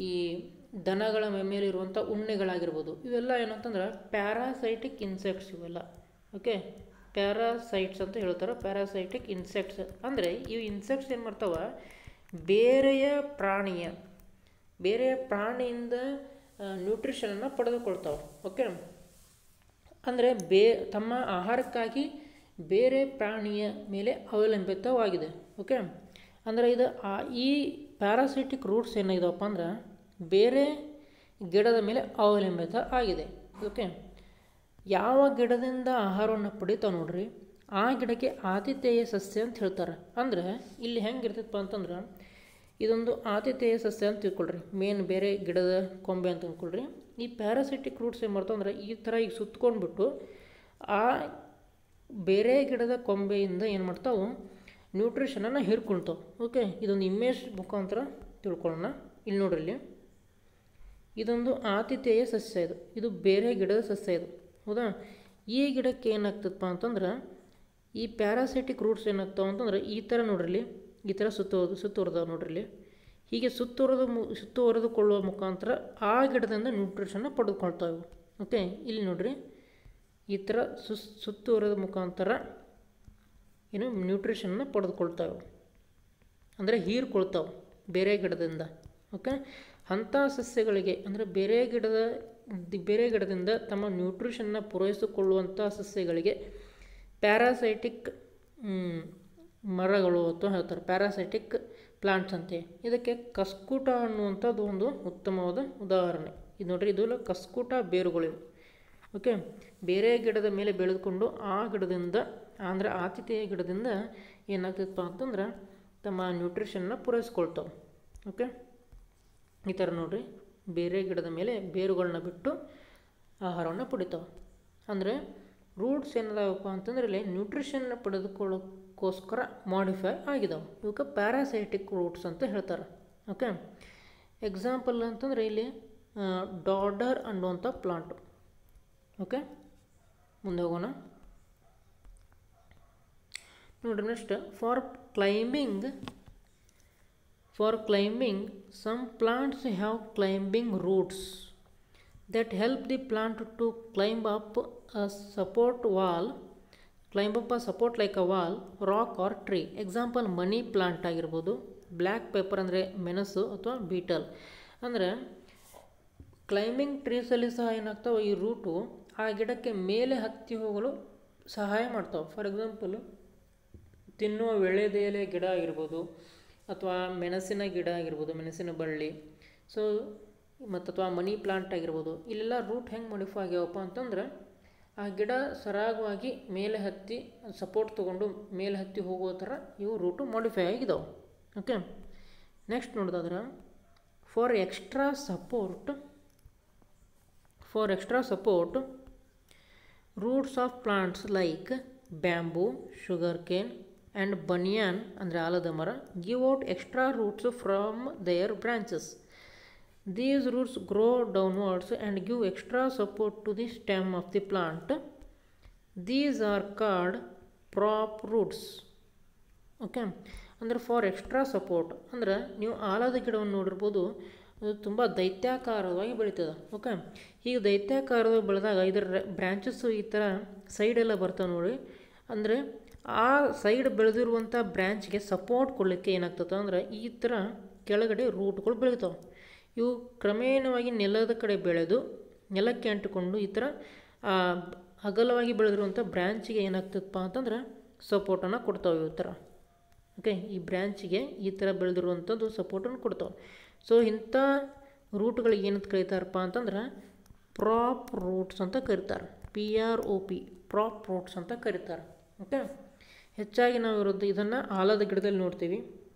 S1: ಈ ದನಗಳ ಮೇಲಿರುವಂಥ ಉಣ್ಣೆಗಳಾಗಿರ್ಬೋದು, ಇವೆಲ್ಲ ಏನಂತಂದ್ರೆ ಪ್ಯಾರಾಸೈಟಿಕ್ ಇನ್ಸೆಕ್ಟ್ಸ್ ಇವೆಲ್ಲ. ಓಕೆ, ಪ್ಯಾರಾಸೈಟ್ಸ್ ಅಂತ ಹೇಳ್ತಾರೆ. ಪ್ಯಾರಾಸೈಟಿಕ್ ಇನ್ಸೆಕ್ಟ್ಸ್ ಅಂದರೆ ಇವು ಇನ್ಸೆಕ್ಟ್ಸ್ ಏನು ಮಾಡ್ತಾವೆ, ಬೇರೆಯ ಪ್ರಾಣಿಯಿಂದ ನ್ಯೂಟ್ರಿಷನನ್ನು ಪಡೆದುಕೊಳ್ತಾವೆ. ಓಕೆ, ಅಂದರೆ ತಮ್ಮ ಆಹಾರಕ್ಕಾಗಿ ಬೇರೆ ಪ್ರಾಣಿಯ ಮೇಲೆ ಅವಲಂಬಿತವಾಗಿದೆ. ಓಕೆ, ಅಂದರೆ ಇದು ಈ ಪ್ಯಾರಾಸೈಟಿಕ್ ರೂಟ್ಸ್ ಏನಾಗಿದವಪ್ಪ ಅಂದ್ರೆ ಬೇರೆ ಗಿಡದ ಮೇಲೆ ಅವಲಂಬಿತ ಆಗಿದೆ. ಓಕೆ, ಯಾವ ಗಿಡದಿಂದ ಆಹಾರವನ್ನು ಪಡಿತಾವೆ ನೋಡ್ರಿ, ಆ ಗಿಡಕ್ಕೆ ಆತಿಥೇಯ ಸಸ್ಯ ಅಂತ ಹೇಳ್ತಾರೆ. ಅಂದರೆ ಇಲ್ಲಿ ಹೆಂಗೆ ಇರ್ತೈತಪ್ಪ ಅಂತಂದ್ರೆ, ಇದೊಂದು ಆತಿಥೇಯ ಸಸ್ಯ ಅಂತ ತಿಳ್ಕೊಳ್ರಿ, ಮೇನ್ ಬೇರೆ ಗಿಡದ ಕೊಂಬೆ ಅಂತ ಅಂದ್ಕೊಳ್ರಿ. ಈ ಪ್ಯಾರಾಸೈಟಿಕ್ ರೂಟ್ಸ್ ಏನು ಮಾಡ್ತಾವೆ ಅಂದ್ರೆ ಈ ಥರ ಈಗ ಸುತ್ಕೊಂಡ್ಬಿಟ್ಟು ಆ ಬೇರೆ ಗಿಡದ ಕೊಂಬೆಯಿಂದ ಏನು ಮಾಡ್ತಾವೆ, ನ್ಯೂಟ್ರಿಷನನ್ನು ಹೀರ್ಕೊಳ್ತಾವೆ. ಓಕೆ, ಇದೊಂದು ಇಮೇಜ್ ಮುಖಾಂತರ ತಿಳ್ಕೊಳ್ಳೋಣ. ಇಲ್ಲಿ ನೋಡ್ರಿ, ಇಲ್ಲಿ ಇದೊಂದು ಆತಿಥೇಯ ಸಸ್ಯ, ಇದು ಬೇರೆ ಗಿಡದ ಸಸ್ಯ ಇದು. ಹೌದಾ? ಈ ಗಿಡಕ್ಕೆ ಏನಾಗ್ತದಪ್ಪ ಅಂತಂದ್ರೆ ಈ ಪ್ಯಾರಾಸೈಟಿಕ್ ರೂಟ್ಸ್ ಏನಾಗ್ತಾವೆ ಅಂತಂದ್ರೆ ಈ ಥರ ನೋಡ್ರಿ, ಈ ಥರ ಸುತ್ತುವರೆದಾವೆ ನೋಡ್ರಿ. ಹೀಗೆ ಸುತ್ತುವರೆದುಕೊಳ್ಳುವ ಮುಖಾಂತರ ಆ ಗಿಡದಿಂದ ನ್ಯೂಟ್ರಿಷನ್ನ ಪಡೆದುಕೊಳ್ತಾವೆ. ಓಕೆ, ಇಲ್ಲಿ ನೋಡ್ರಿ, ಈ ಥರ ಸುತ್ತುವರೆದ ಮುಖಾಂತರ ಏನು ನ್ಯೂಟ್ರಿಷನ್ನ ಪಡೆದುಕೊಳ್ತಾವೆ, ಅಂದರೆ ಹೀರ್ಕೊಳ್ತಾವೆ ಬೇರೆ ಗಿಡದಿಂದ. ಓಕೆ, ಅಂಥ ಸಸ್ಯಗಳಿಗೆ ಅಂದರೆ ಬೇರೆ ಗಿಡದಿಂದ ತಮ್ಮ ನ್ಯೂಟ್ರಿಷನ್ನ ಪೂರೈಸಿಕೊಳ್ಳುವಂಥ ಸಸ್ಯಗಳಿಗೆ ಪ್ಯಾರಾಸೈಟಿಕ್ ಮರಗಳು ಅಥವಾ ಹೇಳ್ತಾರೆ, ಪ್ಯಾರಾಸೈಟಿಕ್ ಪ್ಲಾಂಟ್ಸ್ ಅಂತೆ. ಇದಕ್ಕೆ ಕಸ್ಕೂಟ ಅನ್ನುವಂಥದ್ದು ಒಂದು ಉತ್ತಮವಾದ ಉದಾಹರಣೆ. ಇದು ನೋಡ್ರಿ, ಇದು ಕಸ್ಕೂಟ ಬೇರುಗಳಿವೆ. ಓಕೆ, ಬೇರೆ ಗಿಡದ ಮೇಲೆ ಬೆಳೆದುಕೊಂಡು ಆ ಗಿಡದಿಂದ ಅಂದರೆ ಆತಿಥೇಯ ಗಿಡದಿಂದ ಏನಾಗ್ತದಪ್ಪ ಅಂತಂದ್ರೆ ತಮ್ಮ ನ್ಯೂಟ್ರಿಷನ್ನ ಪೂರೈಸ್ಕೊಳ್ತಾವೆ. ಓಕೆ, ಈ ಥರ ನೋಡ್ರಿ, ಬೇರೆ ಗಿಡದ ಮೇಲೆ ಬೇರುಗಳನ್ನ ಬಿಟ್ಟು ಆಹಾರವನ್ನು ಪಡಿತಾವೆ. ಅಂದರೆ ರೂಟ್ಸ್ ಏನದಾವಪ್ಪ ಅಂತಂದ್ರೆ ಇಲ್ಲಿ ನ್ಯೂಟ್ರಿಷನ್ನ ಪಡೆದುಕೊಳ್ಳೋಕ್ಕೋಸ್ಕರ ಮಾಡಿಫೈ ಆಗಿದಾವೆ. ಇವಕ್ಕೆ ಪ್ಯಾರಾಸೈಟಿಕ್ ರೂಟ್ಸ್ ಅಂತ ಹೇಳ್ತಾರೆ. ಓಕೆ. ಎಕ್ಸಾಂಪಲ್ ಅಂತಂದರೆ ಇಲ್ಲಿ ಡಾಡರ್ ಅನ್ನುವಂಥ ಪ್ಲಾಂಟು. ಓಕೆ, ಮುಂದೆ ಹೋಗೋಣ. ನೋಡಿರಿ next, for climbing some plants have climbing roots that help the plant to climb up a support like a wall, rock or tree. Example money plant ಆಗಿರ್ಬೋದು, ಬ್ಲ್ಯಾಕ್ ಪೆಪ್ಪರ್ ಅಂದರೆ ಮೆಣಸು ಅಥವಾ ಬೀಟಲ್. ಅಂದರೆ ಕ್ಲೈಂಬಿಂಗ್ ಟ್ರೀಸಲ್ಲಿ ಸಹ ಏನಾಗ್ತಾವೆ, ಈ ರೂಟು ಆ ಗಿಡಕ್ಕೆ ಮೇಲೆ ಹತ್ತಿ ಹೋಗಲು ಸಹಾಯ ಮಾಡ್ತಾವೆ. ಫಾರ್ ಎಕ್ಸಾಂಪಲ್ ತಿನ್ನುವ ವೀಳ್ಯದೆಲೆ ಗಿಡ ಆಗಿರ್ಬೋದು ಅಥವಾ ಮೆಣಸಿನ ಗಿಡ ಆಗಿರ್ಬೋದು, ಮೆಣಸಿನ ಬಳ್ಳಿ, ಸೊ ಮತ್ತು ಅಥವಾ ಮನಿ ಪ್ಲಾಂಟ್ ಆಗಿರ್ಬೋದು. ಇಲ್ಲೆಲ್ಲ ರೂಟ್ ಹೆಂಗೆ ಮಾಡಿಫೈ ಆಗ್ಯಾವಪ್ಪ ಅಂತಂದ್ರೆ ಆ ಗಿಡ ಸರಾಗವಾಗಿ ಮೇಲೆ ಹತ್ತಿ ಸಪೋರ್ಟ್ ತೊಗೊಂಡು ಮೇಲೆ ಹತ್ತಿ ಹೋಗೋ ಥರ ಇವು ರೂಟು ಮಾಡಿಫೈ ಆಗಿದ್ದಾವೆ. ಓಕೆ, ನೆಕ್ಸ್ಟ್ ನೋಡೋದಾದ್ರೆ for extra support roots of plants like bamboo, sugar cane and banyan ಅಂದರೆ ಆಲದ ಮರ give out extra roots from their branches. These roots grow downwards and give extra support to the stem of the plant. These are called prop roots. Okay, ಅಂದರೆ ಫಾರ್ ಎಕ್ಸ್ಟ್ರಾ ಸಪೋರ್ಟ್ ಅಂದರೆ ನೀವು ಆಲದ ಗಿಡವನ್ನು ನೋಡಿರ್ಬೋದು, ಅದು ತುಂಬ ದೈತ್ಯಾಕಾರವಾಗಿ ಬೆಳೀತದೆ. ಓಕೆ, ಈಗ ದೈತ್ಯಾಕಾರವಾಗಿ ಬೆಳೆದಾಗ ಇದರ ಬ್ರ್ಯಾಂಚಸ್ಸು ಈ ಥರ ಸೈಡೆಲ್ಲ ಬರ್ತವೆ ನೋಡಿ. ಅಂದರೆ ಆ ಸೈಡ್ ಬೆಳೆದಿರುವಂಥ ಬ್ರ್ಯಾಂಚ್ಗೆ ಸಪೋರ್ಟ್ ಕೊಡಲಿಕ್ಕೆ ಏನಾಗ್ತದೆ ಅಂದರೆ ಈ ಥರ ಕೆಳಗಡೆ ರೂಟ್ಗಳು ಬೆಳೀತಾವೆ. ಇವು ಕ್ರಮೇಣವಾಗಿ ನೆಲದ ಕಡೆ ಬೆಳೆದು ನೆಲಕ್ಕೆ ಅಂಟಿಕೊಂಡು ಈ ಥರ ಅಗಲವಾಗಿ ಬೆಳೆದಿರುವಂಥ ಬ್ರ್ಯಾಂಚಿಗೆ ಏನಾಗ್ತದಪ್ಪ ಅಂತಂದ್ರೆ ಸಪೋರ್ಟನ್ನು ಕೊಡ್ತಾವೆ ಇವು ಥರ. ಓಕೆ, ಈ ಬ್ರ್ಯಾಂಚಿಗೆ ಈ ಥರ ಬೆಳೆದಿರುವಂಥದ್ದು ಸಪೋರ್ಟನ್ನು ಕೊಡ್ತಾವೆ. ಸೊ ಇಂಥ ರೂಟ್ಗಳಿಗೆ ಏನಂತ ಕರೀತಾರಪ್ಪ ಅಂತಂದ್ರೆ ಪ್ರಾಪ್ ರೂಟ್ಸ್ ಅಂತ ಕರೀತಾರೆ. PROP, ಪ್ರಾಪ್ ರೂಟ್ಸ್ ಅಂತ ಕರೀತಾರೆ. ಓಕೆ, ಹೆಚ್ಚಾಗಿ ನಾವು ಇದನ್ನು ಆಲದ ಗಿಡದಲ್ಲಿ ನೋಡ್ತೀವಿ,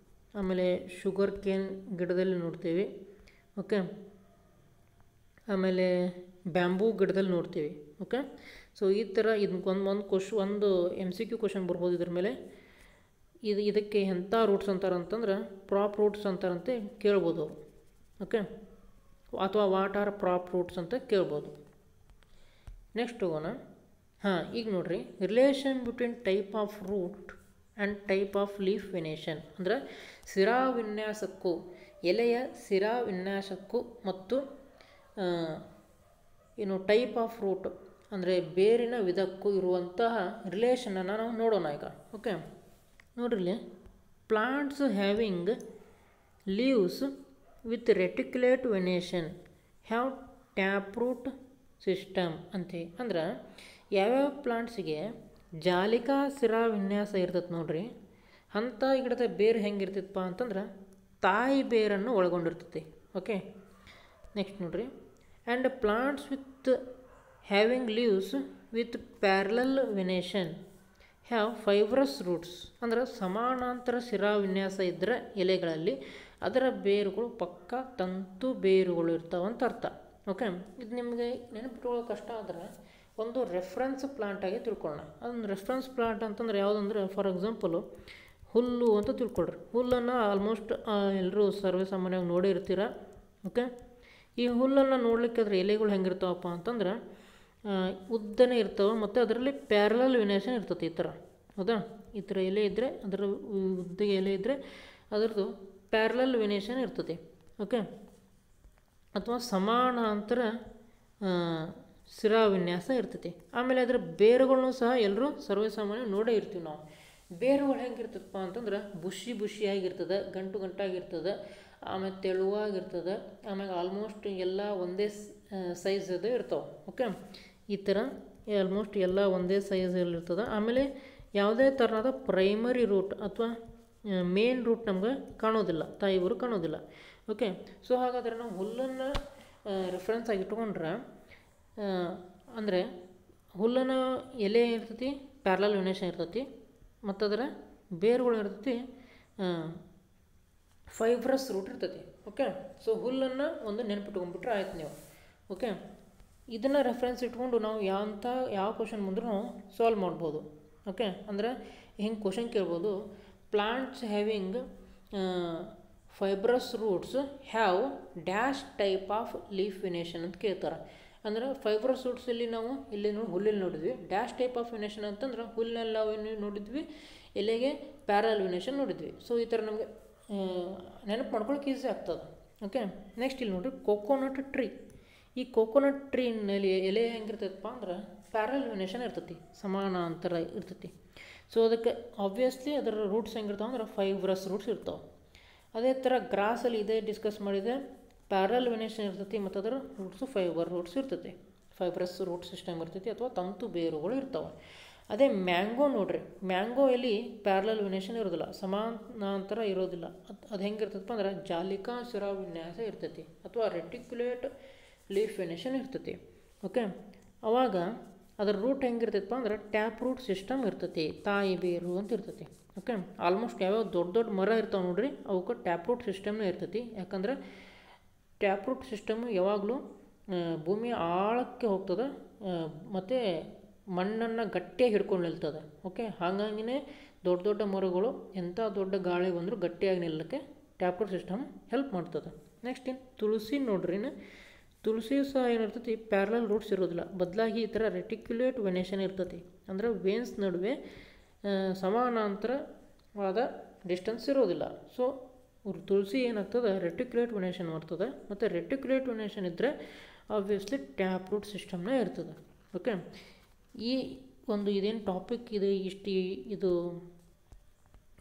S1: ಆಮೇಲೆ ಶುಗರ್ ಕೇನ್ ಗಿಡದಲ್ಲಿ ನೋಡ್ತೀವಿ. ಓಕೆ, ಆಮೇಲೆ ಬ್ಯಾಂಬೂ ಗಿಡದಲ್ಲಿ ನೋಡ್ತೀವಿ. ಓಕೆ, ಸೊ ಈ ಥರ ಒಂದು MCQ ಕ್ವಶನ್ ಬರ್ಬೋದು ಇದ್ರ ಮೇಲೆ. ಇದಕ್ಕೆ ಎಂಥ ರೂಟ್ಸ್ ಅಂತಾರಂತಂದ್ರೆ ಪ್ರಾಪ್ ರೂಟ್ಸ್ ಅಂತಾರಂತೆ ಕೇಳ್ಬೋದು ಅವರು. ಓಕೆ, ಅಥವಾ ವಾಟ್ ಆರ್ ಪ್ರಾಪ್ ರೂಟ್ಸ್ ಅಂತ ಕೇಳ್ಬೋದು. ನೆಕ್ಸ್ಟ್ ಹೋಗೋಣ. ಈಗ ನೋಡಿರಿ, relation between type of root and type of leaf venation ಅಂದರೆ ಶಿರಾವಿನ್ಯಾಸಕ್ಕೂ ಎಲೆಯ ಶಿರಾವಿನ್ಯಾಸಕ್ಕೂ ಮತ್ತು ಟೈಪ್ ಆಫ್ ರೂಟ್ ಅಂದರೆ ಬೇರಿನ ವಿಧಕ್ಕೂ ಇರುವಂತಹ ರಿಲೇಷನನ್ನು ನಾವು ನೋಡೋಣ ಈಗ. ಓಕೆ, ನೋಡ್ರಿ, plants having leaves with reticulate venation have tap root system ಅಂತೆ. ಅಂದ್ರೆ ಯಾವ್ಯಾವ ಪ್ಲಾಂಟ್ಸಿಗೆ ಜಾಲಿಕಾ ಶಿರಾವಿನ್ಯಾಸ ಇರ್ತದೆ ನೋಡ್ರಿ, ಅಂಥ ಗಿಡದ ಬೇರು ಹೆಂಗಿರ್ತೈತಪ್ಪ ಅಂತಂದ್ರೆ ತಾಯಿ ಬೇರನ್ನು ಒಳಗೊಂಡಿರ್ತೈತಿ. ಓಕೆ, ನೆಕ್ಸ್ಟ್ ನೋಡ್ರಿ, and plants with having leaves with parallel venation have fibrous roots ಅಂದ್ರೆ ಸಮಾನಾಂತರ ಶಿರಾವಿನ್ಯಾಸ ಇದ್ದರೆ ಎಲೆಗಳಲ್ಲಿ ಅದರ ಬೇರುಗಳು ಪಕ್ಕ ತಂತು ಬೇರುಗಳು ಇರ್ತಾವಂತ ಅರ್ಥ. ಓಕೆ, ಇದು ನಿಮಗೆ ನೆನಪಿಟ್ಕೊಳ್ಳೋ ಕಷ್ಟ ಆದರೆ ಒಂದು ರೆಫರೆನ್ಸ್ ಪ್ಲಾಂಟಾಗಿ ತಿಳ್ಕೊಳ್ಳೋಣ. ಅದೊಂದು ರೆಫರೆನ್ಸ್ ಪ್ಲಾಂಟ್ ಅಂತಂದ್ರೆ ಯಾವುದಂದ್ರೆ ಫಾರ್ ಎಕ್ಸಾಂಪಲು ಹುಲ್ಲು ಅಂತ ತಿಳ್ಕೊಳ್ರಿ. ಹುಲ್ಲನ್ನು ಆಲ್ಮೋಸ್ಟ್ ಎಲ್ಲರೂ ಸರ್ವೇ ಸಾಮಾನ್ಯವಾಗಿ ನೋಡೇ ಇರ್ತೀರ. ಓಕೆ, ಈ ಹುಲ್ಲನ್ನು ನೋಡಲಿಕ್ಕೆ ಅದರ ಎಲೆಗಳು ಹೆಂಗಿರ್ತಾವಪ್ಪ ಅಂತಂದ್ರೆ ಉದ್ದನೇ ಇರ್ತಾವೆ ಮತ್ತು ಅದರಲ್ಲಿ ಪ್ಯಾರಲಲ್ ವೆನೇಷನ್ ಇರ್ತದೆ ಈ ಥರ. ಹೌದಾ, ಈ ಥರ ಎಲೆ ಇದ್ದರೆ ಅದರ ಉದ್ದ ಎಲೆ ಇದ್ದರೆ ಅದರದ್ದು ಪ್ಯಾರಲಲ್ ವೆನೇಷನ್ ಇರ್ತದೆ. ಓಕೆ, ಅಥವಾ ಸಮಾನಾಂತರ ಶಿರಾವಿನ್ಯಾಸ ಇರ್ತೈತಿ. ಆಮೇಲೆ ಅದರ ಬೇರುಗಳನ್ನು ಸಹ ಎಲ್ಲರೂ ಸರ್ವೇ ಸಾಮಾನ್ಯ ನೋಡೇ ಇರ್ತೀವಿ ನಾವು. ಬೇರುಗಳು ಹೆಂಗಿರ್ತದಪ್ಪ ಅಂತಂದ್ರೆ ಬುಷಿಯಾಗಿರ್ತದೆ, ಗಂಟಾಗಿರ್ತದೆ, ಆಮೇಲೆ ತೆಳುವಾಗಿರ್ತದೆ, ಆಮೇಲೆ ಆಲ್ಮೋಸ್ಟ್ ಎಲ್ಲ ಒಂದೇ ಸೈಜದ್ದು ಇರ್ತಾವೆ. ಓಕೆ, ಈ ಥರ ಆಲ್ಮೋಸ್ಟ್ ಎಲ್ಲ ಒಂದೇ ಸೈಜಲ್ಲಿರ್ತದೆ. ಆಮೇಲೆ ಯಾವುದೇ ಥರದ ಪ್ರೈಮರಿ ರೂಟ್ ಅಥವಾ ಮೇನ್ ರೂಟ್ ನಮ್ಗೆ ಕಾಣೋದಿಲ್ಲ, ತಾಯಿವರು ಕಾಣೋದಿಲ್ಲ. ಓಕೆ, ಸೊ ಹಾಗಾದರೆ ನಾವು ಹುಲ್ಲನ್ನು ರೆಫರೆನ್ಸ್ ಆಗಿ ಇಟ್ಕೊಂಡ್ರೆ ಅಂದರೆ ಹುಲ್ಲನ ಎಲೆ ಇರ್ತೈತಿ, ಪ್ಯಾರಲಲ್ ವೆನೇಷನ್ ಇರ್ತೈತಿ, ಮತ್ತು ಅದರ ಬೇರುಗಳು ಇರ್ತೈತಿ, ಫೈಬ್ರಸ್ ರೂಟ್ ಇರ್ತೈತಿ. ಓಕೆ, ಸೊ ಹುಲ್ಲನ್ನು ಒಂದು ನೆನಪಿಟ್ಕೊಂಡ್ಬಿಟ್ರೆ ಆಯ್ತು ನೀವು. ಓಕೆ, ಇದನ್ನು ರೆಫರೆನ್ಸ್ ಇಟ್ಕೊಂಡು ನಾವು ಯಾವ ಕ್ವಶನ್ ಮುಂದೆ ನಾವು ಸಾಲ್ವ್ ಮಾಡ್ಬೋದು. ಓಕೆ, ಅಂದರೆ ಹಿಂಗೆ ಕ್ವಶನ್ ಕೇಳ್ಬೋದು, plants having fibrous roots have dash type of leaf venation ಅಂತ ಕೇಳ್ತಾರೆ. ಅಂದ್ರೆ ಫೈಬ್ರಸ್ ರೂಟ್ಸ್ ಇಲ್ಲಿ ನಾವು ಇಲ್ಲಿ ಹುಲ್ಲಲ್ಲಿ ನೋಡಿದ್ವಿ. ಡ್ಯಾಶ್ ಟೈಪ್ ಆಫ್ ವೆನೇಷನ್ ಅಂತಂದ್ರೆ ಹುಲ್ಲಿನಲ್ಲಿ ನಾವು ಏನು ನೋಡಿದ್ವಿ, ಎಲೆಗೆ ಪ್ಯಾರಲ್ ವೆನೇಷನ್ ನೋಡಿದ್ವಿ. ಸೊ ಈ ಥರ ನಮಗೆ ನೆನಪು ಮಾಡ್ಕೊಳಕ್ಕೆ ಈಸಿ ಆಗ್ತದೆ. ಓಕೆ, ನೆಕ್ಸ್ಟ್ ಇಲ್ಲಿ ನೋಡಿರಿ ಕೋಕೋನಟ್ ಟ್ರೀ. ಈ ಕೋಕೋನಟ್ ಟ್ರೀನಲ್ಲಿ ಎಲೆ ಹೆಂಗಿರ್ತೈತಪ್ಪ ಅಂದ್ರೆ ಪ್ಯಾರಲ್ ವೆನೇಷನ್ ಇರ್ತೈತಿ, ಸಮಾನಾಂತರ ಇರ್ತೈತಿ. ಸೊ ಅದಕ್ಕೆ ಆಬ್ವಿಯಸ್ಲಿ ಅದರ ರೂಟ್ಸ್ ಹೆಂಗಿರ್ತಾವೆ ಅಂದ್ರೆ ಫೈಬ್ರಸ್ ರೂಟ್ಸ್ ಇರ್ತಾವೆ. ಅದೇ ಥರ ಗ್ರಾಸಲ್ಲಿ ಇದೇ ಡಿಸ್ಕಸ್ ಮಾಡಿದೆ, ಪ್ಯಾರಲ್ ವೆನೇಷನ್ ಇರ್ತೈತಿ ಮತ್ತು ಅದರ ರೂಟ್ಸು ಫೈಬರ್ ರೂಟ್ಸ್ ಇರ್ತೈತಿ, ಫೈಬ್ರಸ್ ರೂಟ್ ಸಿಸ್ಟಮ್ ಇರ್ತೈತಿ ಅಥವಾ ತಂತು ಬೇರುಗಳು ಇರ್ತಾವೆ. ಅದೇ ಮ್ಯಾಂಗೋ ನೋಡ್ರಿ, ಮ್ಯಾಂಗೋ ಎಲ್ಲಿ ಪ್ಯಾರಲಲ್ ವೆನೇಷನ್ ಇರೋದಿಲ್ಲ, ಸಮಾನಾಂತರ ಇರೋದಿಲ್ಲ. ಅದು ಹೆಂಗಿರ್ತೈತಪ್ಪ ಅಂದ್ರೆ ಜಾಲಿಕಾ ಶಿರಾವಿನ್ಯಾಸ ಇರ್ತೈತಿ ಅಥವಾ ರೆಟಿಕ್ಯುಲೇಟ್ ಲೀಫ್ ವೆನೇಷನ್ ಇರ್ತೈತಿ. ಓಕೆ, ಅವಾಗ ಅದರ ರೂಟ್ ಹೆಂಗಿರ್ತೈತಪ್ಪ ಅಂದ್ರೆ ಟ್ಯಾಪ್ ರೂಟ್ ಸಿಸ್ಟಮ್ ಇರ್ತೈತಿ, ತಾಯಿ ಬೇರು ಅಂತ ಇರ್ತೈತಿ. ಓಕೆ, ಆಲ್ಮೋಸ್ಟ್ ಯಾವ್ಯಾವ ದೊಡ್ಡ ದೊಡ್ಡ ಮರ ಇರ್ತಾವೆ ನೋಡ್ರಿ ಅವಕ್ಕೆ ಟ್ಯಾಪ್ ರೂಟ್ ಸಿಸ್ಟಮ್ನೇ ಇರ್ತೈತಿ. ಯಾಕಂದ್ರೆ ಟ್ಯಾಪ್ ರೂಟ್ ಸಿಸ್ಟಮ್ ಯಾವಾಗಲೂ ಭೂಮಿಯ ಆಳಕ್ಕೆ ಹೋಗ್ತದೆ ಮತ್ತು ಮಣ್ಣನ್ನು ಗಟ್ಟಿಯಾಗಿ ಹಿಡ್ಕೊಂಡು ನಿಲ್ತದೆ. ಓಕೆ, ಹಾಗಾಗಿನೇ ದೊಡ್ಡ ದೊಡ್ಡ ಮರಗಳು ಎಂಥ ದೊಡ್ಡ ಗಾಳಿ ಬಂದರೂ ಗಟ್ಟಿಯಾಗಿ ನಿಲ್ಲಕ್ಕೆ ಟ್ಯಾಪ್ ರೂಟ್ ಸಿಸ್ಟಮ್ ಹೆಲ್ಪ್ ಮಾಡ್ತದೆ. ನೆಕ್ಸ್ಟ್ ಇನ್ನು ತುಳಸಿ ನೋಡ್ರಿ, ತುಳಸಿ ಸಹ ಏನಿರ್ತೈತಿ ಪ್ಯಾರಲಲ್ ರೂಟ್ಸ್ ಇರೋದಿಲ್ಲ, ಬದಲಾಗಿ ಈ ಥರ ರೆಟಿಕ್ಯುಲೇಟ್ ವೆನೇಷನ್ ಇರ್ತೈತಿ. ಅಂದರೆ ವೇನ್ಸ್ ನಡುವೆ ಸಮಾನಾಂತರವಾದ ಡಿಸ್ಟೆನ್ಸ್ ಇರೋದಿಲ್ಲ. ಸೊ ತುಳಸಿ ಏನಾಗ್ತದೆ ರೆಟಿಕ್ಯುಲೇಟ್ ವೆನೇಷನ್ ಮಾಡ್ತದೆ, ಮತ್ತು ರೆಟಿಕ್ಯುಲೇಟ್ ವೆನೇಷನ್ ಇದ್ದರೆ ಆಬ್ವಿಯಸ್ಲಿ ಟ್ಯಾಪ್ ರೂಟ್ ಸಿಸ್ಟಮ್ನೇ ಇರ್ತದೆ. ಓಕೆ, ಈ ಒಂದು ಇದೇನು ಟಾಪಿಕ್ ಇದೆ ಇದು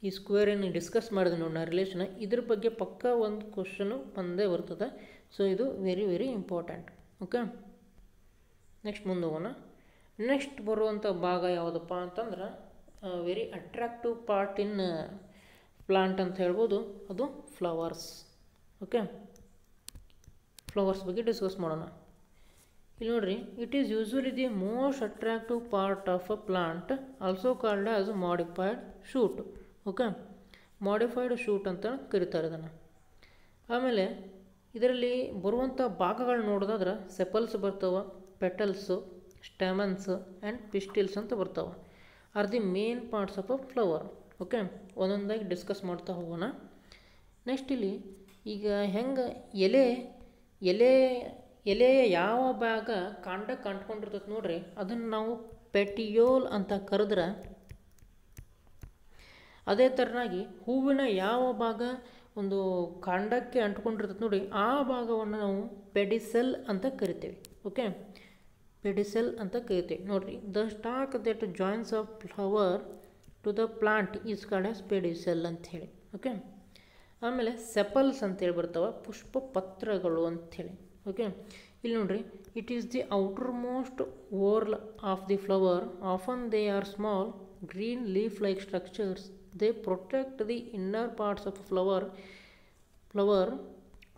S1: ಈ ಸ್ಕ್ವೇರ್ ಏನು ಡಿಸ್ಕಸ್ ಮಾಡಿದೆ ನೋಡಿ ನಾ ರಿಲೇಷನ್, ಇದ್ರ ಬಗ್ಗೆ ಪಕ್ಕ ಒಂದು ಕ್ವಶನು ಬಂದೇ ಬರ್ತದೆ. ಸೊ ಇದು very very important. Okay, next ಮುಂದೆ ಹೋಗೋಣ. ನೆಕ್ಸ್ಟ್ ಬರುವಂಥ ಭಾಗ ಯಾವುದಪ್ಪ ಅಂತಂದ್ರೆ very attractive part in plant ಅಂತ ಹೇಳ್ಬೋದು, ಅದು ಫ್ಲವರ್ಸ್. ಓಕೆ, ಫ್ಲವರ್ಸ್ ಬಗ್ಗೆ ಡಿಸ್ಕಸ್ ಮಾಡೋಣ. ಇಲ್ಲಿ ನೋಡ್ರಿ, it is usually the most attractive part of a plant, also called as modified shoot. Okay, modified shoot ಅಂತ ಕರೀತಾರೆ ಇದನ್ನು. ಆಮೇಲೆ ಇದರಲ್ಲಿ ಬರುವಂಥ ಭಾಗಗಳು ನೋಡೋದಾದ್ರೆ ಸೆಪಲ್ಸ್ ಬರ್ತಾವೆ, ಪೆಟಲ್ಸು, ಸ್ಟೆಮನ್ಸ್ ಆ್ಯಂಡ್ ಪಿಸ್ಟಿಲ್ಸ್ ಅಂತ ಬರ್ತಾವೆ, R the main parts of a flower. Okay, ಒಂದೊಂದಾಗಿ ಡಿಸ್ಕಸ್ ಮಾಡ್ತಾ ಹೋಗೋಣ. ನೆಕ್ಸ್ಟ್ ಇಲ್ಲಿ ಈಗ ಹೆಂಗೆ ಎಲೆಯ ಯಾವ ಭಾಗ ಕಾಂಡಕ್ಕೆ ಅಂಟ್ಕೊಂಡಿರ್ತೈತೆ ನೋಡ್ರಿ, ಅದನ್ನು ನಾವು ಪೆಟಿಯೋಲ್ ಅಂತ ಕರೆದ್ರೆ, ಅದೇ ಥರನಾಗಿ ಹೂವಿನ ಯಾವ ಭಾಗ ಒಂದು ಕಾಂಡಕ್ಕೆ ಅಂಟ್ಕೊಂಡಿರ್ತೈತೆ ನೋಡಿ ಆ ಭಾಗವನ್ನು ನಾವು ಪೆಡಿಸೆಲ್ ಅಂತ ಕರಿತೇವೆ. ಓಕೆ, ಪೆಡಿಸೆಲ್ ಅಂತ ಕರಿತೇವೆ. ನೋಡಿರಿ, the stalk that joins of flower to the plant is called as pedicel ಅಂಥೇಳಿ. ಓಕೆ, ಆಮೇಲೆ ಸೆಪಲ್ಸ್ ಅಂತೇಳಿ ಬರ್ತಾವೆ, ಪುಷ್ಪ ಪತ್ರಗಳು ಅಂಥೇಳಿ. ಓಕೆ, ಇಲ್ಲಿ ನೋಡ್ರಿ, it is the outermost whorl of the flower, often they are small green leaf like structures, they protect the inner parts of flower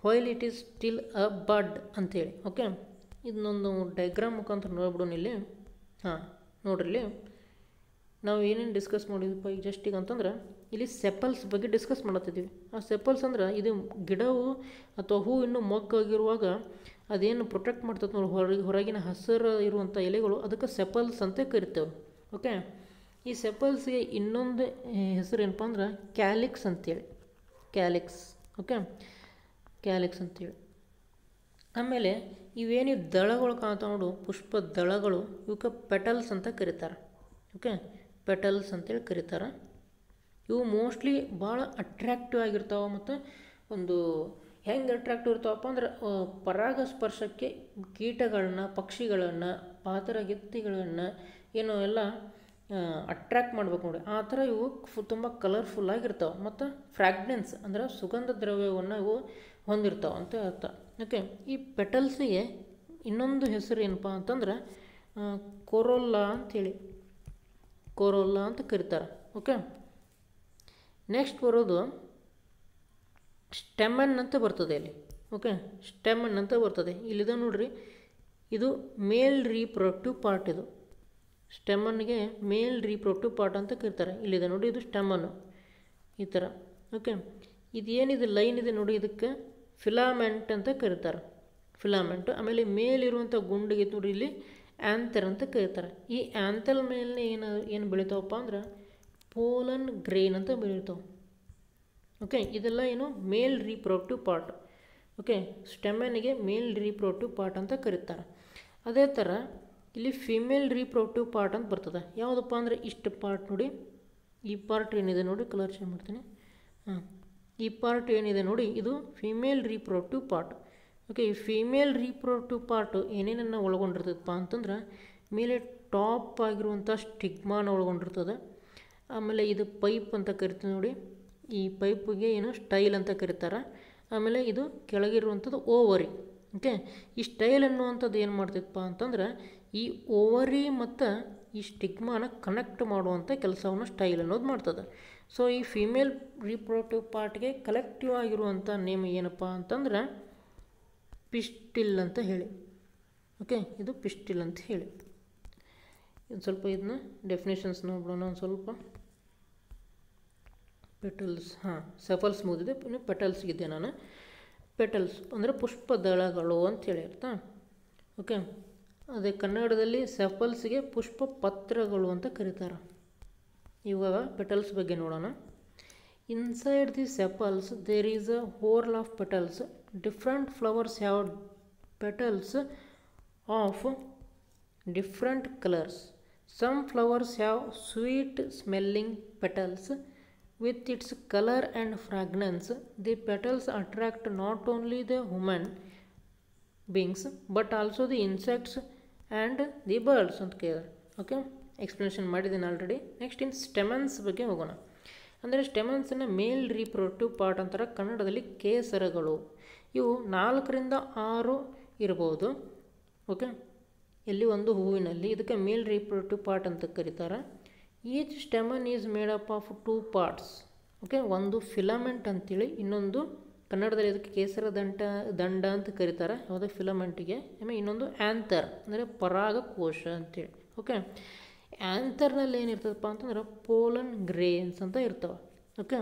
S1: while it is still a bud ಅಂತೇಳಿ. ಓಕೆ, ಇದನ್ನೊಂದು ಡೈಗ್ರಾಮ್ ಮುಖಾಂತರ ನೋಡ್ಬಿಡೋಣ ಇಲ್ಲಿ. ಹಾಂ ನೋಡ್ರಿ, ಇಲ್ಲಿ ನಾವು ಏನೇನು ಡಿಸ್ಕಸ್ ಮಾಡಿದ್ವಿ ಈಗ ಜಸ್ಟ್ ಈಗ ಅಂತಂದ್ರೆ ಇಲ್ಲಿ ಸೆಪಲ್ಸ್ ಬಗ್ಗೆ ಡಿಸ್ಕಸ್ ಮಾಡತ್ತಿದ್ದೀವಿ. ಆ ಸೆಪಲ್ಸ್ ಅಂದ್ರೆ ಇದು ಗಿಡವು ಅಥವಾ ಹೂ ಇನ್ನೂ ಮೊಗ್ಗಾಗಿರುವಾಗ ಅದೇನು ಪ್ರೊಟೆಕ್ಟ್ ಮಾಡ್ತದೆ ನೋಡಿ ಹೊರಗಿನ ಹಸಿರು ಇರುವಂಥ ಎಲೆಗಳು, ಅದಕ್ಕೆ ಸೆಪಲ್ಸ್ ಅಂತ ಕರಿತೇವೆ. ಓಕೆ, ಈ ಸೆಪಲ್ಸ್ಗೆ ಇನ್ನೊಂದು ಹೆಸರು ಏನಪ್ಪ ಅಂದ್ರೆ ಕ್ಯಾಲಿಕ್ಸ್ ಅಂತೇಳಿ, ಕ್ಯಾಲಿಕ್ಸ್. ಓಕೆ, ಕ್ಯಾಲಿಕ್ಸ್ ಅಂತೇಳಿ. ಆಮೇಲೆ ಇವೇನು ದಳಗಳು ಕಾಣ್ತಾವೆ ನೋಡು, ಪುಷ್ಪ ದಳಗಳು, ಇವಕ್ಕೆ ಪೆಟಲ್ಸ್ ಅಂತ ಕರೀತಾರೆ. ಓಕೆ, ಪೆಟಲ್ಸ್ ಅಂತೇಳಿ ಕರೀತಾರೆ. ಇವು ಮೋಸ್ಟ್ಲಿ ಭಾಳ ಅಟ್ರ್ಯಾಕ್ಟಿವ್ ಆಗಿರ್ತಾವೆ ಮತ್ತು ಒಂದು ಹೆಂಗೆ ಅಟ್ರಾಕ್ಟಿವ್ ಇರ್ತಾವಪ್ಪ ಅಂದ್ರೆ ಪರಾಗಸ್ಪರ್ಶಕ್ಕೆ ಕೀಟಗಳನ್ನ, ಪಕ್ಷಿಗಳನ್ನು, ಪಾತರಗಿತ್ತಿಗಳನ್ನು ಏನೋ ಎಲ್ಲ ಅಟ್ರ್ಯಾಕ್ಟ್ ಮಾಡ್ಬೇಕು ನೋಡಿ, ಆ ಥರ ಇವು ತುಂಬ ಕಲರ್ಫುಲ್ಲಾಗಿರ್ತಾವೆ ಮತ್ತು ಫ್ರ್ಯಾಗ್ನೆನ್ಸ್ ಅಂದರೆ ಸುಗಂಧ ದ್ರವ್ಯವನ್ನು ಇವು ಹೊಂದಿರ್ತಾವೆ ಅಂತ ಅರ್ಥ. ಓಕೆ, ಈ ಪೆಟಲ್ಸಿಗೆ ಇನ್ನೊಂದು ಹೆಸರು ಏನಪ್ಪ ಅಂತಂದ್ರೆ ಕೊರೊಲ್ಲಾ ಅಂಥೇಳಿ, ಕೊರೊಲ್ಲಾ ಅಂತ ಕರೀತಾರೆ. ಓಕೆ, ನೆಕ್ಸ್ಟ್ ಬರೋದು ಸ್ಟೆಮನ್ ಅಂತ ಬರ್ತದೆ ಇಲ್ಲಿ. ಓಕೆ, ಸ್ಟೆಮನ್ ಅಂತ ಬರ್ತದೆ ಇಲ್ಲಿದೆ ನೋಡ್ರಿ, ಇದು ಮೇಲ್ ರೀಪ್ರೊಡಕ್ಟಿವ್ ಪಾರ್ಟ್. ಇದು ಸ್ಟೆಮನ್ಗೆ ಮೇಲ್ ರೀಪ್ರೊಡಕ್ಟಿವ್ ಪಾರ್ಟ್ ಅಂತ ಕರೀತಾರೆ. ಇಲ್ಲಿದೆ ನೋಡಿ, ಇದು ಸ್ಟೆಮನ್ನು ಈ ಥರ. ಓಕೆ, ಇದೇನಿದೆ ಲೈನ್ ಇದೆ ನೋಡಿ, ಇದಕ್ಕೆ ಫಿಲಾಮೆಂಟ್ ಅಂತ ಕರೀತಾರೆ, ಫಿಲಾಮೆಂಟ್. ಆಮೇಲೆ ಮೇಲಿರುವಂಥ ಗುಂಡಿಗೆ ನೋಡಿ ಇಲ್ಲಿ ಆ್ಯಂಥರ್ ಅಂತ ಕರೀತಾರೆ. ಈ ಆ್ಯಂಥಲ್ ಮೇಲೆ ಏನು ಬೆಳಿತಾವಪ್ಪ ಅಂದ್ರೆ ಪೋಲನ್ ಗ್ರೇನ್ ಅಂತ ಬೆಳಿತಾವೆ. ಓಕೆ, ಇದೆಲ್ಲ ಏನು ಮೇಲ್ ರೀಪ್ರೊಡಕ್ಟಿವ್ ಪಾರ್ಟ್. ಓಕೆ, ಸ್ಟೆಮನ್ಗೆ ಮೇಲ್ ರೀಪ್ರೊಡಕ್ಟಿವ್ ಪಾರ್ಟ್ ಅಂತ ಕರೀತಾರೆ. ಅದೇ ಥರ ಇಲ್ಲಿ ಫಿಮೇಲ್ ರೀಪ್ರೊಡಕ್ಟಿವ್ ಪಾರ್ಟ್ ಅಂತ ಬರ್ತದೆ. ಯಾವುದಪ್ಪ ಅಂದರೆ ಇಷ್ಟು ಪಾರ್ಟ್ ನೋಡಿ, ಈ ಪಾರ್ಟ್ ಏನಿದೆ ನೋಡಿ, ಕಲರ್ ಚೇಂಜ್ ಮಾಡ್ತೀನಿ. ಈ ಪಾರ್ಟ್ ಏನಿದೆ ನೋಡಿ, ಇದು ಫಿಮೇಲ್ ರೀಪ್ರೊಡಕ್ಟಿವ್ ಪಾರ್ಟ್. ಓಕೆ, ಈ ಫಿಮೇಲ್ ರೀಪ್ರೊಡಕ್ಟಿವ್ ಪಾರ್ಟು ಏನೇನನ್ನು ಒಳಗೊಂಡಿರ್ತದಪ್ಪ ಅಂತಂದ್ರೆ, ಮೇಲೆ ಟಾಪ್ ಆಗಿರುವಂಥ ಸ್ಟಿಗ್ಮಾನ ಒಳಗೊಂಡಿರ್ತದೆ. ಆಮೇಲೆ ಇದು ಪೈಪ್ ಅಂತ ಕರಿತೀವಿ ನೋಡಿ, ಈ ಪೈಪಿಗೆ ಏನು ಸ್ಟೈಲ್ ಅಂತ ಕರೀತಾರೆ. ಆಮೇಲೆ ಇದು ಕೆಳಗಿರುವಂಥದ್ದು ಓವರಿ. ಓಕೆ, ಈ ಸ್ಟೈಲ್ ಅನ್ನುವಂಥದ್ದು ಏನು ಮಾಡ್ತಿತ್ತಪ್ಪ ಅಂತಂದ್ರೆ, ಈ ಓವರಿ ಮತ್ತು ಈ ಸ್ಟಿಗ್ಮಾನ ಕನೆಕ್ಟ್ ಮಾಡುವಂಥ ಕೆಲಸವನ್ನು ಸ್ಟೈಲ್ ಅನ್ನೋದು ಮಾಡ್ತದೆ. ಸೊ ಈ ಫಿಮೇಲ್ ರೀಪ್ರೊಡಕ್ಟಿವ್ ಪಾರ್ಟ್ಗೆ ಕಲೆಕ್ಟಿವ್ ಆಗಿರುವಂಥ ನೇಮ್ ಏನಪ್ಪ ಅಂತಂದ್ರೆ ಪಿಸ್ಟಿಲ್ ಅಂತ ಹೇಳಿ. ಓಕೆ, ಇದು ಪಿಸ್ಟಿಲ್ ಅಂತ ಹೇಳಿ. ಇದು ಸ್ವಲ್ಪ ಇದನ್ನ ಡೆಫಿನೇಷನ್ಸ್ ನೋಡೋಣ ಒಂದು ಸ್ವಲ್ಪ. ಪೆಟಲ್ಸ್, ಸೆಫಲ್ಸ್ ಮುಗಿದಿದೆ, ಇನ್ನು ಪೆಟಲ್ಸ್ಗಿದ್ದೆ ನಾನು. ಪೆಟಲ್ಸ್ ಅಂದರೆ ಪುಷ್ಪದಳಗಳು ಅಂಥೇಳಿ ಅರ್ಥ. ಓಕೆ, ಅದೇ ಕನ್ನಡದಲ್ಲಿ ಸೆಫಲ್ಸ್ಗೆ ಪುಷ್ಪ ಪತ್ರಗಳು ಅಂತ ಕರೀತಾರೆ. ಇವಾಗ ಪೆಟಲ್ಸ್ ಬಗ್ಗೆ ನೋಡೋಣ. Inside the sepals there is a whorl of petals. Different flowers have petals of different colours. Some flowers have sweet smelling petals. With its color and fragrance, the petals attract not only the human beings but also the insects and the birds ಅಂತ ಕೇಳಿದ್ದಾರೆ. ಓಕೆ, ಎಕ್ಸ್ಪ್ಲನೇಷನ್ ಮಾಡಿದ್ದೀನಿ ಆಲ್ರೆಡಿ. ನೆಕ್ಸ್ಟ್ ಇನ್ ಸ್ಟೆಮನ್ಸ್ ಬಗ್ಗೆ ಹೋಗೋಣ. ಅಂದರೆ ಸ್ಟೆಮನ್ಸನ್ನು ಮೇಲ್ ರೀಪ್ರೊಡಕ್ಟಿವ್ ಪಾರ್ಟ್ ಅಂತಾರೆ ಕನ್ನಡದಲ್ಲಿ ಕೇಸರಗಳು. ಇವು 4ರಿಂದ 6 ಇರ್ಬೋದು. ಓಕೆ, ಎಲ್ಲಿ ಒಂದು ಹೂವಿನಲ್ಲಿ, ಇದಕ್ಕೆ ಮೇಲ್ ರೀಪ್ರೊಡಕ್ಟಿವ್ ಪಾರ್ಟ್ ಅಂತ ಕರೀತಾರೆ. Each stamen is made up of 2 parts. Okay, ಒಂದು ಫಿಲಮೆಂಟ್ ಅಂತೇಳಿ, ಇನ್ನೊಂದು ಕನ್ನಡದಲ್ಲಿ ಇದಕ್ಕೆ ಕೇಸರ ದಂಡ ಅಂತ ಕರೀತಾರೆ ಯಾವುದೇ ಫಿಲಮೆಂಟಿಗೆ. ಆಮೇಲೆ ಇನ್ನೊಂದು ಆ್ಯಂಥರ್ ಅಂದರೆ ಪರಾಗಕೋಶ ಅಂತೇಳಿ. ಓಕೆ, ಆ್ಯಂಥರ್ನಲ್ಲಿ ಏನಿರ್ತದಪ್ಪ ಅಂತಂದ್ರೆ ಪೋಲನ್ ಗ್ರೇನ್ಸ್ ಅಂತ ಇರ್ತವೆ. ಓಕೆ,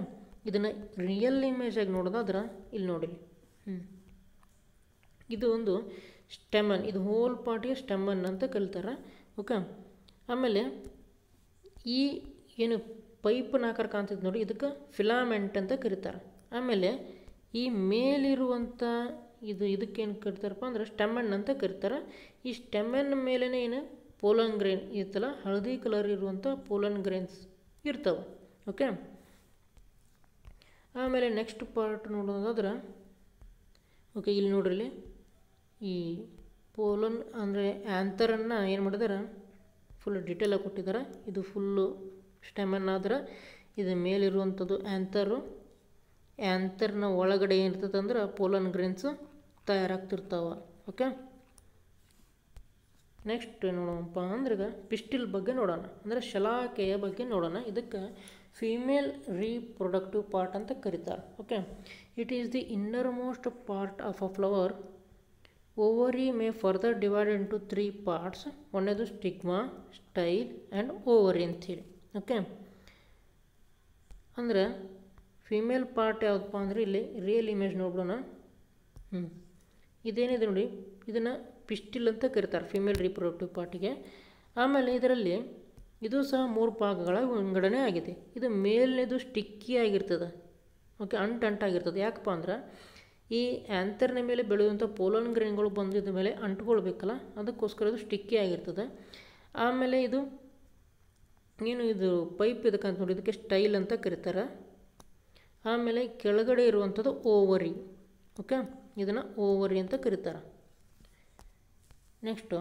S1: ಇದನ್ನು ರಿಯಲ್ ಇಮೇಜಾಗಿ ನೋಡೋದಾದ್ರೆ ಇಲ್ಲಿ ನೋಡಿರಿ. ಇದು ಒಂದು ಸ್ಟೆಮನ್, ಇದು ಹೋಲ್ ಪಾರ್ಟಿಗೆ ಸ್ಟೆಮನ್ ಅಂತ ಕರೀತಾರೆ. ಓಕೆ, ಆಮೇಲೆ ಈ ಏನು ಪೈಪ್ನ ಆಕಾರ ಕಾಣ್ತಿದ್ದು ನೋಡಿ, ಇದಕ್ಕೆ ಫಿಲಾಮೆಂಟ್ ಅಂತ ಕರೀತಾರೆ. ಆಮೇಲೆ ಈ ಮೇಲಿರುವಂಥ ಇದಕ್ಕೇನು ಕರಿತಾರಪ್ಪ ಅಂದ್ರೆ ಸ್ಟೆಮನ್ ಅಂತ ಕರೀತಾರೆ. ಈ ಸ್ಟೆಮನ್ ಮೇಲೇ ಏನು ಪೋಲನ್ ಗ್ರೇನ್ ಇರ್ತಲ್ಲ, ಹಳದಿ ಕಲರ್ ಇರುವಂಥ ಪೋಲನ್ ಗ್ರೇನ್ಸ್ ಇರ್ತವೆ. ಓಕೆ, ಆಮೇಲೆ ನೆಕ್ಸ್ಟ್ ಪಾರ್ಟ್ ನೋಡೋದಾದ್ರೆ, ಓಕೆ ಇಲ್ಲಿ ನೋಡ್ರಿ, ಈ ಪೋಲನ್ ಅಂದರೆ ಆ್ಯಂಥರನ್ನು ಏನು ಮಾಡಿದಾರೆ ಫುಲ್ ಡೀಟೇಲಾಗಿ ಕೊಟ್ಟಿದ್ದಾರೆ. ಇದು ಫುಲ್ಲು ಸ್ಟೆಮನ್ ಆದ್ರೆ ಇದು ಮೇಲಿರುವಂಥದ್ದು ಆ್ಯಂಥರು. ಆ್ಯಂಥರ್ನ ಒಳಗಡೆ ಏನಿರ್ತದೆ ಅಂದ್ರೆ ಪೋಲನ್ ಗ್ರೇನ್ಸು ತಯಾರಾಗ್ತಿರ್ತಾವೆ. ಓಕೆ, ನೆಕ್ಸ್ಟ್ ನೋಡೋಣಪ್ಪ ಅಂದ್ರೆ ಪಿಸ್ಟಿಲ್ ಬಗ್ಗೆ ನೋಡೋಣ, ಅಂದರೆ ಶಲಾಕೆಯ ಬಗ್ಗೆ ನೋಡೋಣ. ಇದಕ್ಕೆ ಫೀಮೇಲ್ ರೀಪ್ರೊಡಕ್ಟಿವ್ ಪಾರ್ಟ್ ಅಂತ ಕರೀತಾರೆ. Okay, it is the innermost part of a flower. Ovary may further divided into 3 parts. ಒಂದೇದು ಸ್ಟಿಗ್ಮಾ, ಸ್ಟೈಲ್ ಆ್ಯಂಡ್ ಓವರಿ ಅಂಥೇಳಿ. ಓಕೆ, ಅಂದರೆ ಫಿಮೇಲ್ ಪಾರ್ಟ್ ಯಾವುದಪ್ಪ ಅಂದರೆ ಇಲ್ಲಿ ರಿಯಲ್ ಇಮೇಜ್ ನೋಡೋಣ. ಇದೇನಿದೆ ನೋಡಿ, ಇದನ್ನು ಪಿಸ್ಟಿಲ್ ಅಂತ ಕರೀತಾರೆ ಫಿಮೇಲ್ ರೀಪ್ರೊಡಕ್ಟಿವ್ ಪಾರ್ಟಿಗೆ. ಆಮೇಲೆ ಇದರಲ್ಲಿ ಇದು ಸಹ 3 ಭಾಗಗಳ ವಿಂಗಡಣೆ ಆಗಿದೆ. ಇದು ಮೇಲ್ನೇದು ಸ್ಟಿಕ್ಕಿ ಆಗಿರ್ತದೆ. ಓಕೆ, ಅಂಟಾಗಿರ್ತದೆ. ಯಾಕಪ್ಪ ಅಂದ್ರೆ ಈ ಆ್ಯಂಥರ್ನ ಮೇಲೆ ಬೆಳೆಯುವಂಥ ಪೋಲನ್ ಗ್ರೇನ್ಗಳು ಬಂದಿದ್ದ ಮೇಲೆ ಅಂಟ್ಕೊಳ್ಬೇಕಲ್ಲ, ಅದಕ್ಕೋಸ್ಕರ ಇದು ಸ್ಟಿಕ್ಕಿ ಆಗಿರ್ತದೆ. ಆಮೇಲೆ ಇದು ಏನು ಇದು ಪೈಪ್ ಇದಕ್ಕಂತ ನೋಡಿ, ಇದಕ್ಕೆ ಸ್ಟೈಲ್ ಅಂತ ಕರೀತಾರೆ. ಆಮೇಲೆ ಕೆಳಗಡೆ ಇರುವಂಥದ್ದು ಓವರಿ. ಓಕೆ, ಇದನ್ನು ಓವರಿ ಅಂತ ಕರೀತಾರೆ. Next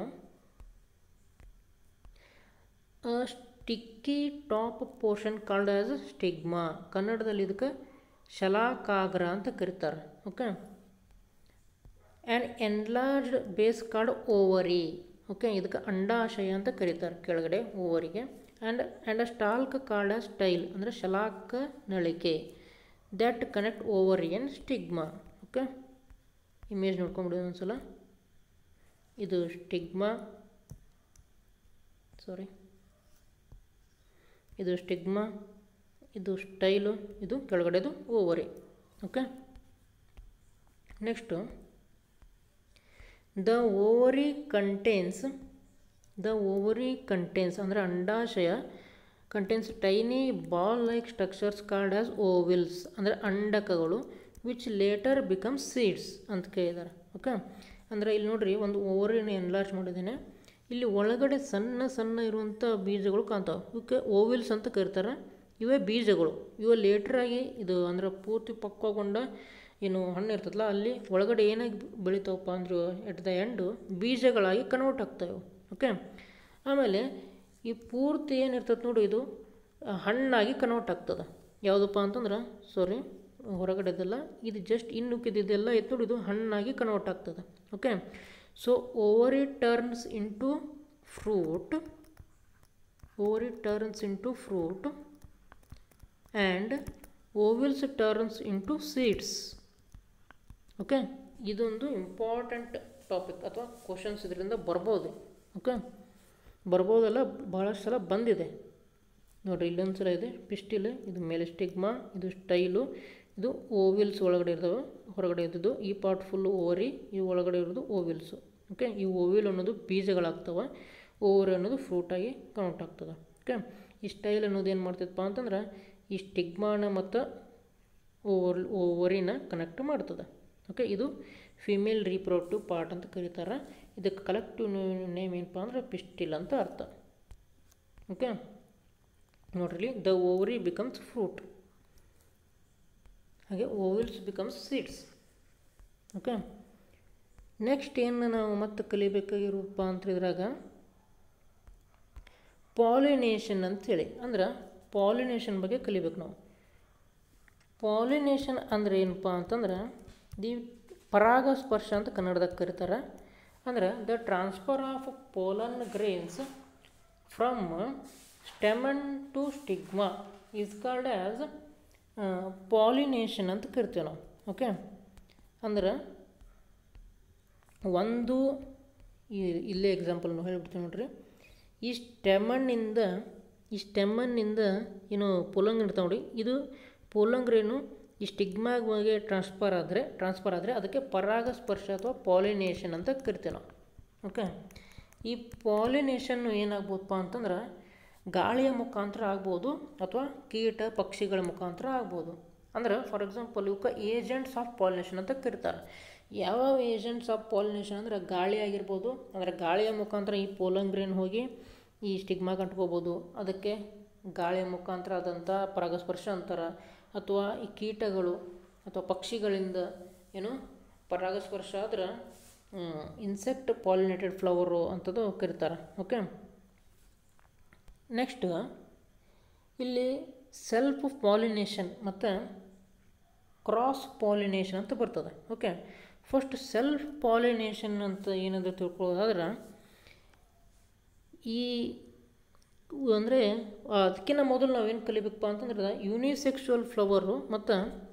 S1: sticky top portion called as stigma. ಕನ್ನಡದಲ್ಲಿ ಇದಕ್ಕೆ ಶಲಾಕಾಗ್ರ ಅಂತ ಕರೀತಾರೆ. Okay, and enlarged base called ovary. Okay, ಇದಕ್ಕೆ ಅಂಡಾಶಯ ಅಂತ ಕರೀತಾರೆ ಕೆಳಗಡೆ ಓವರಿಗೆ. And a stalk called as style ಅಂದರೆ ಶಲಾಕ ನಳಿಕೆ that connect ovary and stigma. Okay, image ನೋಡ್ಕೊಂಬಿಡಿ ಒಂದ್ಸಲ. ಇದು ಸ್ಟಿಗ್ಮಾ, ಇದು ಸ್ಟಿಗ್ಮಾ, ಇದು ಸ್ಟೈಲು, ಇದು ಕೆಳಗಡೆದು ovary. Okay, next the ovary contains ಅಂದರೆ ಅಂಡಾಶಯ contains tiny ball like structures called as ovules ಅಂದರೆ ಅಂಡಕಗಳು ವಿಚ್ ಲೇಟರ್ ಬಿಕಮ್ ಸೀಡ್ಸ್ ಅಂತ ಕೇಳಿದ್ದಾರೆ. ಓಕೆ, ಅಂದರೆ ಇಲ್ಲಿ ನೋಡ್ರಿ ಒಂದು ಓವರಿನ ಎನ್ಲಾರ್ಜ್ ಮಾಡಿದ್ದೇನೆ. ಇಲ್ಲಿ ಒಳಗಡೆ ಸಣ್ಣ ಸಣ್ಣ ಇರುವಂಥ ಬೀಜಗಳು ಕಾಣ್ತಾವೆ, ಇವಕ್ಕೆ ಓವಿಲ್ಸ್ ಅಂತ ಕರೀತಾರೆ. ಇವೇ ಬೀಜಗಳು, ಇವು ಲೇಟ್ರಾಗಿ ಇದು ಅಂದ್ರೆ ಪೂರ್ತಿ ಪಕ್ವಗೊಂಡ ಏನು ಹಣ್ಣು ಇರ್ತದಲ್ಲ ಅಲ್ಲಿ ಒಳಗಡೆ ಏನಾಗಿ ಬೆಳಿತಾವಪ್ಪ ಅಂದ್ರೆ ಎಟ್ ದ ಎಂಡು ಬೀಜಗಳಾಗಿ ಕನ್ವರ್ಟ್ ಆಗ್ತಾವೆ. ಓಕೆ, ಆಮೇಲೆ ಈ ಪೂರ್ತಿ ಏನಿರ್ತದೆ ನೋಡಿ ಇದು ಹಣ್ಣಾಗಿ ಕನ್ವರ್ಟ್ ಆಗ್ತದೆ. ಯಾವುದಪ್ಪ ಅಂತಂದ್ರೆ ಸಾರಿ ಹೊರಗಡೆದೆಲ್ಲ ಇದು ಜಸ್ಟ್ ಇನ್ನುಕ್ಕಿದ್ದೆಲ್ಲ ಇತ್ತು ನೋಡಿ ಇದು ಹಣ್ಣಾಗಿ ಕನ್ವರ್ಟ್ ಆಗ್ತದೆ. Okay, so ovary turns into fruit and ovules turns into seeds. Okay, ಇದೊಂದು ಇಂಪಾರ್ಟೆಂಟ್ ಟಾಪಿಕ್ ಅಥವಾ ಕ್ವಶನ್ಸ್ ಇದರಿಂದ ಬರ್ಬೋದು. ಓಕೆ, ಬರ್ಬೋದಲ್ಲ, ಭಾಳಷ್ಟು ಸಲ ಬಂದಿದೆ ನೋಡಿರಿ. ಇಲ್ಲೊಂದು ಸಲ ಇದೆ ಪಿಸ್ಟಿಲ್, ಇದು ಮೇಲೆ ಸ್ಟಿಗ್ಮಾ, ಇದು ಸ್ಟೈಲು, ಇದು ಓವಿಲ್ಸ್ ಒಳಗಡೆ ಇರ್ತವೆ, ಹೊರಗಡೆ ಇದ್ದದ್ದು ಈ ಪಾರ್ಟ್ ಫುಲ್ಲು ಓವರಿ, ಈ ಒಳಗಡೆ ಇರೋದು ಓವಿಲ್ಸು. ಓಕೆ, ಈ ಓವಿಲ್ ಅನ್ನೋದು ಬೀಜಗಳಾಗ್ತವೆ, ಓವರಿ ಅನ್ನೋದು ಫ್ರೂಟಾಗಿ ಕನ್ವರ್ಟ್ ಆಗ್ತದೆ. ಓಕೆ, ಈ ಸ್ಟೈಲ್ ಅನ್ನೋದು ಏನು ಮಾಡ್ತೈತಪ್ಪ ಅಂತಂದ್ರೆ ಈ ಸ್ಟಿಗ್ಮಾನ ಮತ್ತು ಓವರಿನ ಕನೆಕ್ಟ್ ಮಾಡ್ತದೆ. ಓಕೆ, ಇದು ಫಿಮೇಲ್ ರೀಪ್ರೊಡಕ್ಟಿವ್ ಪಾರ್ಟ್ ಅಂತ ಕರೀತಾರೆ. ಇದಕ್ಕೆ ಕಲೆಕ್ಟಿವ್ ನೇಮ್ ಏನಪ್ಪ ಅಂದ್ರೆ ಪಿಸ್ಟಿಲ್ ಅಂತ ಅರ್ಥ. ಓಕೆ, ನೋಡ್ರಿ ದ ಓವರಿ ಬಿಕಮ್ಸ್ ಫ್ರೂಟ್, ಹಾಗೆ ovules becomes seeds. Okay, next ಏನು ನಾವು ಮತ್ತೆ ಕಲಿಬೇಕಾಗಿರಪ್ಪ ಅಂತ ಇದ್ರಾಗ ಪಾಲಿನೇಷನ್ ಅಂಥೇಳಿ, ಅಂದ್ರೆ ಪಾಲಿನೇಷನ್ ಬಗ್ಗೆ ಕಲಿಬೇಕು ನಾವು. ಪಾಲಿನೇಷನ್ ಅಂದರೆ ಏನಪ್ಪ ಅಂತಂದ್ರೆ ದಿ ಪರಾಗಸ್ಪರ್ಶ ಅಂತ ಕನ್ನಡದಾಗ ಕರೀತಾರೆ. ಅಂದರೆ the transfer of pollen grains from stamen to stigma is called as pollination ಅಂತ ಕರಿತೀವಿ ನಾವು. ಓಕೆ, ಅಂದ್ರೆ ಒಂದು ಇಲ್ಲೇ ಎಕ್ಸಾಂಪಲ್ ನಾವು ಹೇಳ್ಬಿಡ್ತೀವಿ ನೋಡ್ರಿ. ಈ ಸ್ಟೆಮನ್ನಿಂದ ಏನು ಪೋಲಂಗ್ ಇರ್ತಾವೆ ನೋಡಿ, ಇದು ಪೋಲಂಗ್ರೇನು ಈ ಸ್ಟಿಗ್ಮಾಗೆ ಟ್ರಾನ್ಸ್ಫರ್ ಆದರೆ ಅದಕ್ಕೆ ಪರಾಗಸ್ಪರ್ಶ ಅಥವಾ ಪಾಲಿನೇಷನ್ ಅಂತ ಕರಿತೀವಿ ನಾವು. ಓಕೆ, ಈ ಪಾಲಿನೇಷನ್ನು ಏನಾಗ್ಬೋದಪ್ಪ ಅಂತಂದ್ರೆ ಗಾಳಿಯ ಮುಖಾಂತರ ಆಗ್ಬೋದು ಅಥವಾ ಕೀಟ ಪಕ್ಷಿಗಳ ಮುಖಾಂತರ ಆಗ್ಬೋದು. ಅಂದ್ರೆ ಫಾರ್ ಎಕ್ಸಾಂಪಲ್ ಇವಕ್ಕೆ ಏಜೆಂಟ್ಸ್ ಆಫ್ ಪಾಲಿನೇಷನ್ ಅಂತ ಕರೀತಾರೆ. ಯಾವ ಏಜೆಂಟ್ಸ್ ಆಫ್ ಪಾಲಿನೇಷನ್ ಅಂದರೆ ಗಾಳಿ ಆಗಿರ್ಬೋದು, ಅಂದರೆ ಗಾಳಿಯ ಮುಖಾಂತರ ಈ ಪೋಲಂಗ್ರೇನ್ ಹೋಗಿ ಈ ಸ್ಟಿಗ್ಮಾಗೆ ಅಂಟ್ಕೋಬೋದು, ಅದಕ್ಕೆ ಗಾಳಿಯ ಮುಖಾಂತರ ಆದಂಥ ಪರಾಗಸ್ಪರ್ಶ ಅಂತಾರೆ. ಅಥವಾ ಈ ಕೀಟಗಳು ಅಥವಾ ಪಕ್ಷಿಗಳಿಂದ ಏನು ಪರಾಗಸ್ಪರ್ಶ ಆದ್ರೆ ಇನ್ಸೆಕ್ಟ್ ಪಾಲಿನೇಟೆಡ್ ಫ್ಲವರು ಅಂತದ್ದು ಕರೀತಾರೆ. ಓಕೆ, ನೆಕ್ಸ್ಟ್ ಇಲ್ಲಿ ಸೆಲ್ಫ್ ಪಾಲಿನೇಷನ್ ಮತ್ತು ಕ್ರಾಸ್ ಪಾಲಿನೇಷನ್ ಅಂತ ಬರ್ತದೆ. ಓಕೆ, ಫಸ್ಟ್ ಸೆಲ್ಫ್ ಪಾಲಿನೇಷನ್ ಅಂತ ಏನಾದರೂ ತಿಳ್ಕೊಳ್ಳೋದಾದ್ರೆ ಈ ಅಂದರೆ ಅದಕ್ಕಿಂತ ಮೊದಲು ನಾವೇನು ಕಲಿಬೇಕಪ್ಪ ಅಂತಂದ್ರೆ ಯೂನಿಸೆಕ್ಸುವಲ್ ಫ್ಲವರು ಮತ್ತು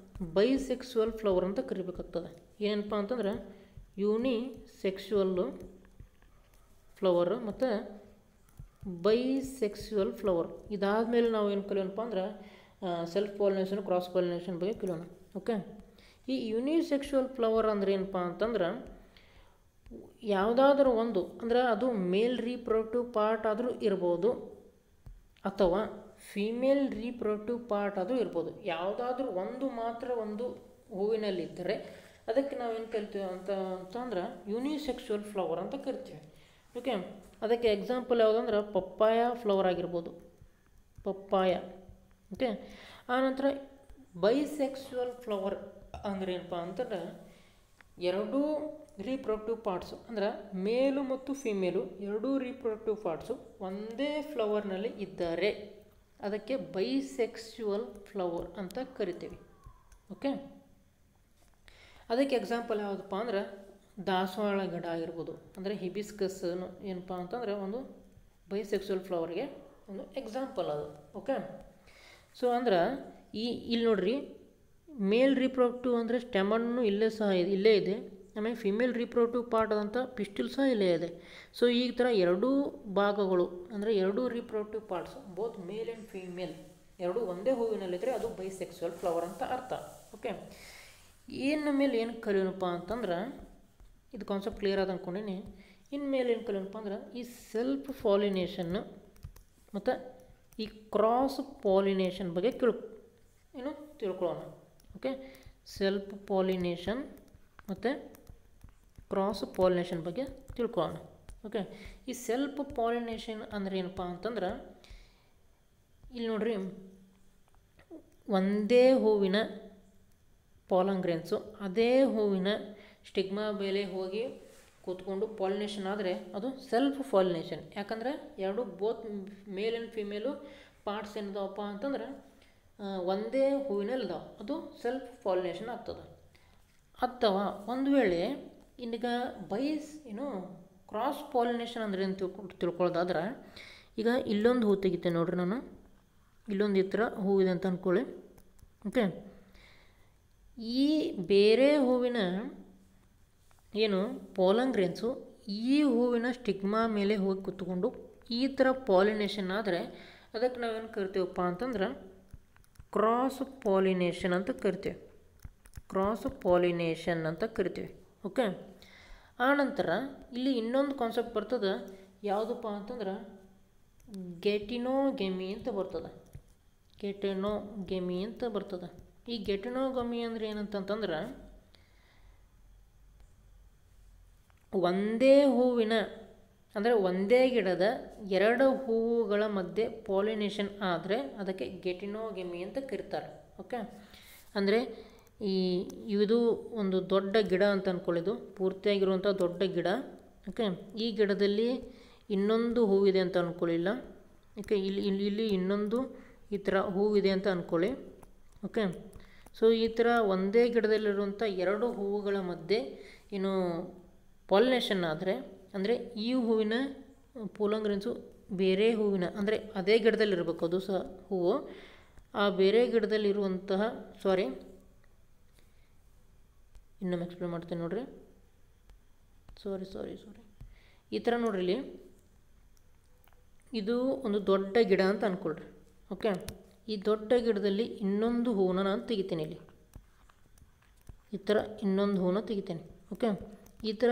S1: ಬೈಸೆಕ್ಸುವಲ್ ಫ್ಲವರ್ ಅಂತ ಕರಿಬೇಕಾಗ್ತದೆ. ಏನಪ್ಪ ಅಂತಂದ್ರೆ ಯೂನಿಸೆಕ್ಸುವಲ್ಲು ಫ್ಲವರ್ ಮತ್ತು ಬೈಸೆಕ್ಸುವಲ್ ಫ್ಲವರ್. ಇದಾದಮೇಲೆ ನಾವು ಏನು ಕಲಿಯೋಣಪ್ಪ ಅಂದ್ರೆ ಸೆಲ್ಫ್ ಪಾಲಿನೇಷನ್ ಕ್ರಾಸ್ ಪಾಲಿನೇಷನ್ ಬಗ್ಗೆ ಕಲಿಯೋಣ. ಓಕೆ, ಈ ಯೂನಿಸೆಕ್ಸುವಲ್ ಫ್ಲವರ್ ಅಂದ್ರೆ ಏನಪ್ಪ ಅಂತಂದ್ರೆ ಯಾವುದಾದ್ರೂ ಒಂದು ಅಂದರೆ ಅದು ಮೇಲ್ ರೀಪ್ರೊಡಕ್ಟಿವ್ ಪಾರ್ಟ್ ಆದರೂ ಇರ್ಬೋದು ಅಥವಾ ಫೀಮೇಲ್ ರೀಪ್ರೊಡಕ್ಟಿವ್ ಪಾರ್ಟ್ ಆದರೂ ಇರ್ಬೋದು. ಯಾವುದಾದ್ರೂ ಒಂದು ಮಾತ್ರ ಒಂದು ಹೂವಿನಲ್ಲಿದ್ದರೆ ಅದಕ್ಕೆ ನಾವೇನು ಕರಿತೀವಿ ಅಂತಂದ್ರೆ ಯೂನಿಸೆಕ್ಸುವಲ್ ಫ್ಲವರ್ ಅಂತ ಕರಿತೀವಿ. ಓಕೆ, ಅದಕ್ಕೆ ಎಕ್ಸಾಂಪಲ್ ಯಾವುದಂದ್ರೆ ಪಪ್ಪಾಯ ಫ್ಲವರ್ ಆಗಿರ್ಬೋದು, ಪಪ್ಪಾಯ. ಓಕೆ, ಆನಂತರ ಬೈಸೆಕ್ಸುವಲ್ ಫ್ಲವರ್ ಅಂದ್ರೆ ಏನಪ್ಪ ಅಂತಂದ್ರೆ ಎರಡೂ ರೀಪ್ರೊಡಕ್ಟಿವ್ ಪಾರ್ಟ್ಸು ಅಂದರೆ ಮೇಲು ಮತ್ತು ಫಿಮೇಲು ಎರಡೂ ರೀಪ್ರೊಡಕ್ಟಿವ್ ಪಾರ್ಟ್ಸು ಒಂದೇ ಫ್ಲವರ್ನಲ್ಲಿ ಇದ್ದಾರೆ, ಅದಕ್ಕೆ ಬೈಸೆಕ್ಸುವಲ್ ಫ್ಲವರ್ ಅಂತ ಕರಿತೀವಿ. ಓಕೆ, ಅದಕ್ಕೆ ಎಕ್ಸಾಂಪಲ್ ಯಾವುದಪ್ಪ ಅಂದ್ರೆ ದಾಸವಾಳ ಗಿಡ ಆಗಿರ್ಬೋದು, ಅಂದರೆ ಹಿಬಿಸ್ಕಸ್ ಏನಪ್ಪ ಅಂತಂದರೆ ಒಂದು ಬೈಸೆಕ್ಸುವಲ್ ಫ್ಲವರ್ಗೆ ಒಂದು ಎಕ್ಸಾಂಪಲ್ ಅದು. ಓಕೆ, ಸೊ ಅಂದ್ರೆ ಇಲ್ಲಿ ನೋಡ್ರಿ ಮೇಲ್ ರೀಪ್ರೊಡಕ್ಟಿವ್ ಅಂದರೆ ಸ್ಟೆಮನ್ನು ಇಲ್ಲೇ ಇದೆ, ಆಮೇಲೆ ಫಿಮೇಲ್ ರೀಪ್ರೊಡಕ್ಟಿವ್ ಪಾರ್ಟ್ ಆದಂಥ ಪಿಸ್ಟಿಲ್ ಸಹ ಇಲ್ಲೇ ಇದೆ. ಸೊ ಈ ಥರ ಎರಡೂ ಭಾಗಗಳು ಅಂದರೆ ಎರಡೂ reproductive parts both male and female ಎರಡೂ ಒಂದೇ ಹೂವಿನಲ್ಲಿದ್ದರೆ ಅದು ಬೈಸೆಕ್ಸುವಲ್ ಫ್ಲವರ್ ಅಂತ ಅರ್ಥ. ಓಕೆ, ಮೇಲೆ ಏನು ಕಲಿಯೋಣಪ್ಪ ಅಂತಂದ್ರೆ ಇದು ಕಾನ್ಸೆಪ್ಟ್ ಕ್ಲಿಯರ್ ಆದ ಅಂದ್ಕೊಂಡೀನಿ. ಇನ್ಮೇಲೆ ಏನು ಕಲಿಯೋಣಪ್ಪ ಅಂದ್ರೆ ಈ ಸೆಲ್ಫ್ ಪಾಲಿನೇಷನ್ನು ಮತ್ತು ಈ ಕ್ರಾಸ್ ಪಾಲಿನೇಷನ್ ಬಗ್ಗೆ ತಿಳ್ಕೊಳ್ಳೋಣ. ಓಕೆ, ಸೆಲ್ಫ್ ಪಾಲಿನೇಷನ್ ಮತ್ತು ಕ್ರಾಸ್ ಪಾಲಿನೇಷನ್ ಬಗ್ಗೆ ತಿಳ್ಕೊಳ್ಳೋಣ. ಓಕೆ, ಈ ಸೆಲ್ಫ್ ಪಾಲಿನೇಷನ್ ಅಂದರೆ ಏನಪ್ಪ ಅಂತಂದ್ರೆ, ಇಲ್ಲಿ ನೋಡ್ರಿ, ಒಂದೇ ಹೂವಿನ ಪಾಲನ್ ಗ್ರೇನ್ಸು ಅದೇ ಹೂವಿನ ಸ್ಟಿಗ್ಮಾ ಮೇಲೆ ಹೋಗಿ ಕೂತ್ಕೊಂಡು ಪಾಲಿನೇಷನ್ ಆದರೆ ಅದು ಸೆಲ್ಫ್ ಪಾಲಿನೇಷನ್. ಯಾಕಂದರೆ ಎರಡು both male and female parts ಏನಿದಾವಪ್ಪ ಅಂತಂದ್ರೆ ಒಂದೇ ಹೂವಿನಲ್ಲಿದಾವೆ, ಅದು ಸೆಲ್ಫ್ ಪಾಲಿನೇಷನ್ ಆಗ್ತದೆ. ಅಥವಾ ಒಂದು ವೇಳೆ ಈಗ ಕ್ರಾಸ್ ಪಾಲಿನೇಷನ್ ಅಂದರೆ ಏನು ತಿಳ್ಕೊಳ್ಳೋದಾದ್ರೆ, ಈಗ ಇಲ್ಲೊಂದು ಹೂ ತೆಗಿತೇನೆ ನೋಡ್ರಿ, ನಾನು ಇಲ್ಲೊಂದು ಈ ಥರ ಹೂವಿದೆ ಅಂತ ಅಂದ್ಕೊಳ್ಳಿ. ಓಕೆ, ಈ ಬೇರೆ ಹೂವಿನ ಪಾಲನ್ ಗ್ರೇನ್ಸು ಈ ಹೂವಿನ ಸ್ಟಿಗ್ಮಾ ಮೇಲೆ ಹೋಗಿ ಕೂತ್ಕೊಂಡು ಈ ಥರ ಪಾಲಿನೇಷನ್ ಆದರೆ ಅದಕ್ಕೆ ನಾವೇನು ಕರಿತೀವಪ್ಪ ಅಂತಂದ್ರೆ ಕ್ರಾಸ್ ಪಾಲಿನೇಷನ್ ಅಂತ ಕರಿತೀವಿ. ಕ್ರಾಸ್ ಪಾಲಿನೇಷನ್ ಅಂತ ಕರಿತೀವಿ. ಓಕೆ, ಆನಂತರ ಇಲ್ಲಿ ಇನ್ನೊಂದು ಕಾನ್ಸೆಪ್ಟ್ ಬರ್ತದೆ, ಯಾವುದಪ್ಪ ಅಂತಂದ್ರೆ ಗೆಟಿನೋಗೆಮಿ ಅಂತ ಬರ್ತದೆ. ಗೆಟಿನೋಗೆಮಿ ಅಂತ ಬರ್ತದೆ. ಈ ಗೆಟಿನೋಗೆಮಿ ಅಂದರೆ ಏನಂತಂದ್ರೆ, ಒಂದೇ ಹೂವಿನ ಅಂದರೆ ಒಂದೇ ಗಿಡದ ಎರಡು ಹೂವುಗಳ ಮಧ್ಯೆ ಪಾಲಿನೇಷನ್ ಆದರೆ ಅದಕ್ಕೆ ಗೆಟಿನೋಗೆಮಿ ಅಂತ ಕರೀತಾರೆ. ಓಕೆ, ಅಂದರೆ ಇದು ಒಂದು ದೊಡ್ಡ ಗಿಡ ಅಂತ ಅಂದ್ಕೊಳ್ಳಿದ್ದು, ಪೂರ್ತಿಯಾಗಿರುವಂಥ ದೊಡ್ಡ ಗಿಡ. ಓಕೆ, ಈ ಗಿಡದಲ್ಲಿ ಇನ್ನೊಂದು ಹೂವಿದೆ ಅಂತ ಅಂದ್ಕೊಳ್ಳಿಲ್ಲ. ಓಕೆ, ಇಲ್ಲಿ ಇನ್ನೊಂದು ಈ ಥರ ಹೂವಿದೆ ಅಂತ ಅಂದ್ಕೊಳ್ಳಿ. ಓಕೆ, ಸೊ ಈ ಥರ ಒಂದೇ ಗಿಡದಲ್ಲಿರುವಂಥ ಎರಡು ಹೂವುಗಳ ಮಧ್ಯೆ ಪಾಲಿನೇಷನ್ ಆದರೆ, ಅಂದರೆ ಈ ಹೂವಿನ ಪಾಲನ್ ಗ್ರೇನ್ಸು ಬೇರೆ ಹೂವಿನ ಅಂದರೆ ಅದೇ ಗಿಡದಲ್ಲಿರಬೇಕು, ಅದು ಸಹ ಹೂವು ಆ ಬೇರೆ ಗಿಡದಲ್ಲಿರುವಂತಹ ಇನ್ನೊಮ್ಮೆ ಎಕ್ಸ್ಪ್ಲೇನ್ ಮಾಡ್ತೀನಿ ನೋಡ್ರಿ. ಸಾರಿ ಈ ಥರ ನೋಡ್ರಿ, ಇಲ್ಲಿ ಇದು ಒಂದು ದೊಡ್ಡ ಗಿಡ ಅಂತ ಅಂದ್ಕೊಳ್ರಿ. ಓಕೆ, ಈ ದೊಡ್ಡ ಗಿಡದಲ್ಲಿ ಇನ್ನೊಂದು ಹೂವನ್ನ ನಾನು ತೆಗಿತೇನೆ. ಇಲ್ಲಿ ಈ ಥರ ಇನ್ನೊಂದು ಹೂವನ್ನ ತೆಗಿತೇನೆ. ಓಕೆ, ಈ ಥರ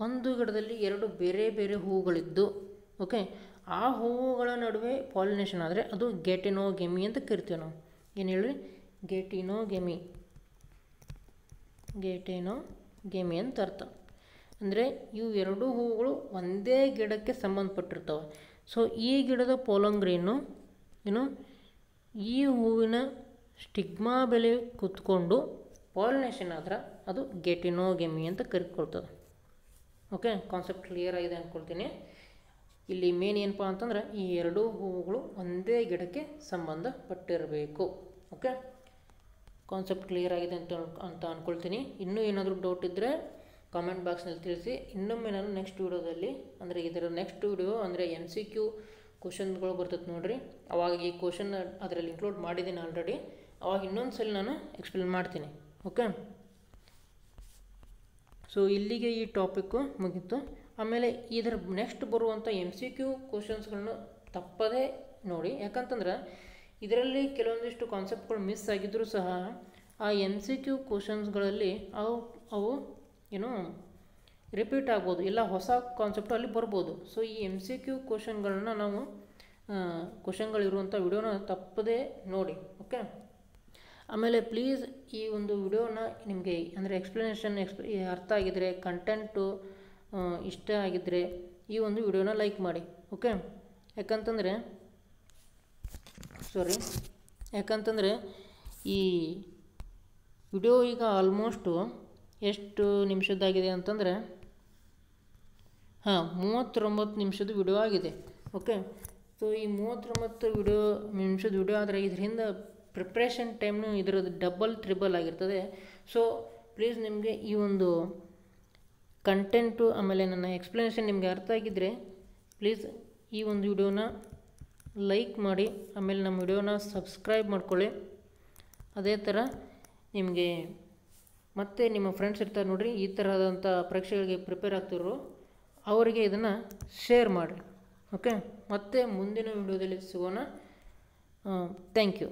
S1: ಒಂದು ಗಿಡದಲ್ಲಿ ಎರಡು ಬೇರೆ ಬೇರೆ ಹೂವುಗಳಿದ್ದು, ಓಕೆ, ಆ ಹೂವುಗಳ ನಡುವೆ ಪಾಲಿನೇಷನ್ ಆದರೆ ಅದು ಗೆಟಿನೋಗೆಮಿ ಅಂತ ಕರಿತೀವಿ ನಾವು. ಏನು ಹೇಳ್ರಿ, ಗೆಟಿನೋಗೆಮಿ ಅಂತ ಅರ್ಥ. ಅಂದರೆ ಇವು ಎರಡೂ ಹೂವುಗಳು ಒಂದೇ ಗಿಡಕ್ಕೆ ಸಂಬಂಧಪಟ್ಟಿರ್ತವೆ. ಸೊ ಈ ಗಿಡದ ಪಾಲನ್ ಗ್ರೇನು ಈ ಹೂವಿನ ಸ್ಟಿಗ್ಮಾ ಬೆಲೆ ಕುತ್ಕೊಂಡು ಪಾಲಿನೇಷನ್ ಆದ್ರೆ ಅದು ಗೆಟಿನೋಗೆಮಿ ಅಂತ ಕರಿಕೊಳ್ತದೆ. ಓಕೆ, ಕಾನ್ಸೆಪ್ಟ್ ಕ್ಲಿಯರ್ ಆಗಿದೆ ಅಂದ್ಕೊಳ್ತೀನಿ. ಇಲ್ಲಿ ಮೇನ್ ಏನಪ್ಪ ಅಂತಂದ್ರೆ ಈ ಎರಡೂ ಹೂವುಗಳು ಒಂದೇ ಗಿಡಕ್ಕೆ ಸಂಬಂಧಪಟ್ಟಿರಬೇಕು. ಓಕೆ, ಕಾನ್ಸೆಪ್ಟ್ ಕ್ಲಿಯರ್ ಆಗಿದೆ ಅಂತ ಅಂದ್ಕೊಳ್ತೀನಿ. ಇನ್ನೂ ಏನಾದರೂ ಡೌಟ್ ಇದ್ದರೆ ಕಾಮೆಂಟ್ ಬಾಕ್ಸ್ನಲ್ಲಿ ತಿಳಿಸಿ. ಇನ್ನೊಮ್ಮೆ ನಾನು ನೆಕ್ಸ್ಟ್ ವೀಡಿಯೋದಲ್ಲಿ, ಅಂದರೆ ಇದರ ನೆಕ್ಸ್ಟ್ ವೀಡಿಯೋ ಅಂದರೆ MCQ ಕ್ವಶನ್ಗಳು ಬರ್ತದೆ ನೋಡಿರಿ, ಅವಾಗ ಈ ಕ್ವಶನ್ ಅದರಲ್ಲಿ ಇನ್ಕ್ಲೂಡ್ ಮಾಡಿದ್ದೀನಿ ಆಲ್ರೆಡಿ. ಅವಾಗ ಇನ್ನೊಂದು ಸಲ ನಾನು ಎಕ್ಸ್ಪ್ಲೇನ್ ಮಾಡ್ತೀನಿ. ಓಕೆ, ಸೊ ಇಲ್ಲಿಗೆ ಈ ಟಾಪಿಕ್ಕು ಮುಗೀತು. ಆಮೇಲೆ ಇದರ ನೆಕ್ಸ್ಟ್ ಬರುವಂಥ MCQ ಕ್ವಶನ್ಸ್ಗಳನ್ನ ತಪ್ಪದೇ ನೋಡಿ. ಯಾಕಂತಂದ್ರೆ ಇದರಲ್ಲಿ ಕೆಲವೊಂದಿಷ್ಟು ಕಾನ್ಸೆಪ್ಟ್ಗಳು ಮಿಸ್ ಆಗಿದ್ದರೂ ಸಹ ಆ MCQ ಕ್ವಶನ್ಸ್ಗಳಲ್ಲಿ ಅವು ರಿಪೀಟ್ ಆಗ್ಬೋದು, ಇಲ್ಲ ಹೊಸ ಕಾನ್ಸೆಪ್ಟು ಅಲ್ಲಿ ಬರ್ಬೋದು. ಸೊ ಈ MCQ ಕ್ವಶನ್ಗಳನ್ನ ನಾವು ಕ್ವಶನ್ಗಳಿರುವಂಥ ವಿಡಿಯೋನ ತಪ್ಪದೇ ನೋಡಿ. ಓಕೆ, ಆಮೇಲೆ ಪ್ಲೀಸ್ ಈ ಒಂದು ವಿಡಿಯೋನ ನಿಮಗೆ ಅಂದರೆ ಎಕ್ಸ್ಪ್ಲನೇಷನ್ ಅರ್ಥ ಆಗಿದ್ದರೆ, ಕಂಟೆಂಟು ಇಷ್ಟ ಆಗಿದ್ದರೆ ಈ ಒಂದು ವಿಡಿಯೋನ ಲೈಕ್ ಮಾಡಿ. ಓಕೆ, ಯಾಕಂತಂದರೆ ಈ ವಿಡಿಯೋ ಈಗ ಆಲ್ಮೋಸ್ಟು ಎಷ್ಟು ನಿಮಿಷದ್ದಾಗಿದೆ ಅಂತಂದರೆ 39 ನಿಮಿಷದ ವಿಡಿಯೋ ಆಗಿದೆ. ಓಕೆ, ಸೊ ಈ 39 ನಿಮಿಷದ ವಿಡಿಯೋ ಆದರೆ ಇದರಿಂದ ಪ್ರಿಪ್ರೇಷನ್ ಟೈಮ್ನು ಇದರದ್ದು ಡಬಲ್ ತ್ರಿಬಲ್ ಆಗಿರ್ತದೆ. ಸೊ ಪ್ಲೀಸ್ ನಿಮಗೆ ಈ ಒಂದು ಕಂಟೆಂಟು ಆಮೇಲೆ ನನ್ನ ಎಕ್ಸ್ಪ್ಲನೇಷನ್ ನಿಮಗೆ ಅರ್ಥ ಆಗಿದ್ದರೆ ಪ್ಲೀಸ್ ಈ ಒಂದು ವಿಡಿಯೋನ ಲೈಕ್ ಮಾಡಿ, ಆಮೇಲೆ ನಮ್ಮ ವಿಡಿಯೋನ ಸಬ್ಸ್ಕ್ರೈಬ್ ಮಾಡ್ಕೊಳ್ಳಿ. ಅದೇ ಥರ ನಿಮಗೆ ಮತ್ತು ನಿಮ್ಮ ಫ್ರೆಂಡ್ಸ್ ಇರ್ತಾರೆ ನೋಡಿರಿ, ಈ ಥರದಂಥ ಪರೀಕ್ಷೆಗಳಿಗೆ ಪ್ರಿಪೇರ್ ಆಗ್ತಿರೋ ಅವರಿಗೆ ಇದನ್ನು ಶೇರ್ ಮಾಡಿರಿ. ಓಕೆ, ಮತ್ತೆ ಮುಂದಿನ ವಿಡಿಯೋದಲ್ಲಿ ಸಿಗೋಣ. Thank you.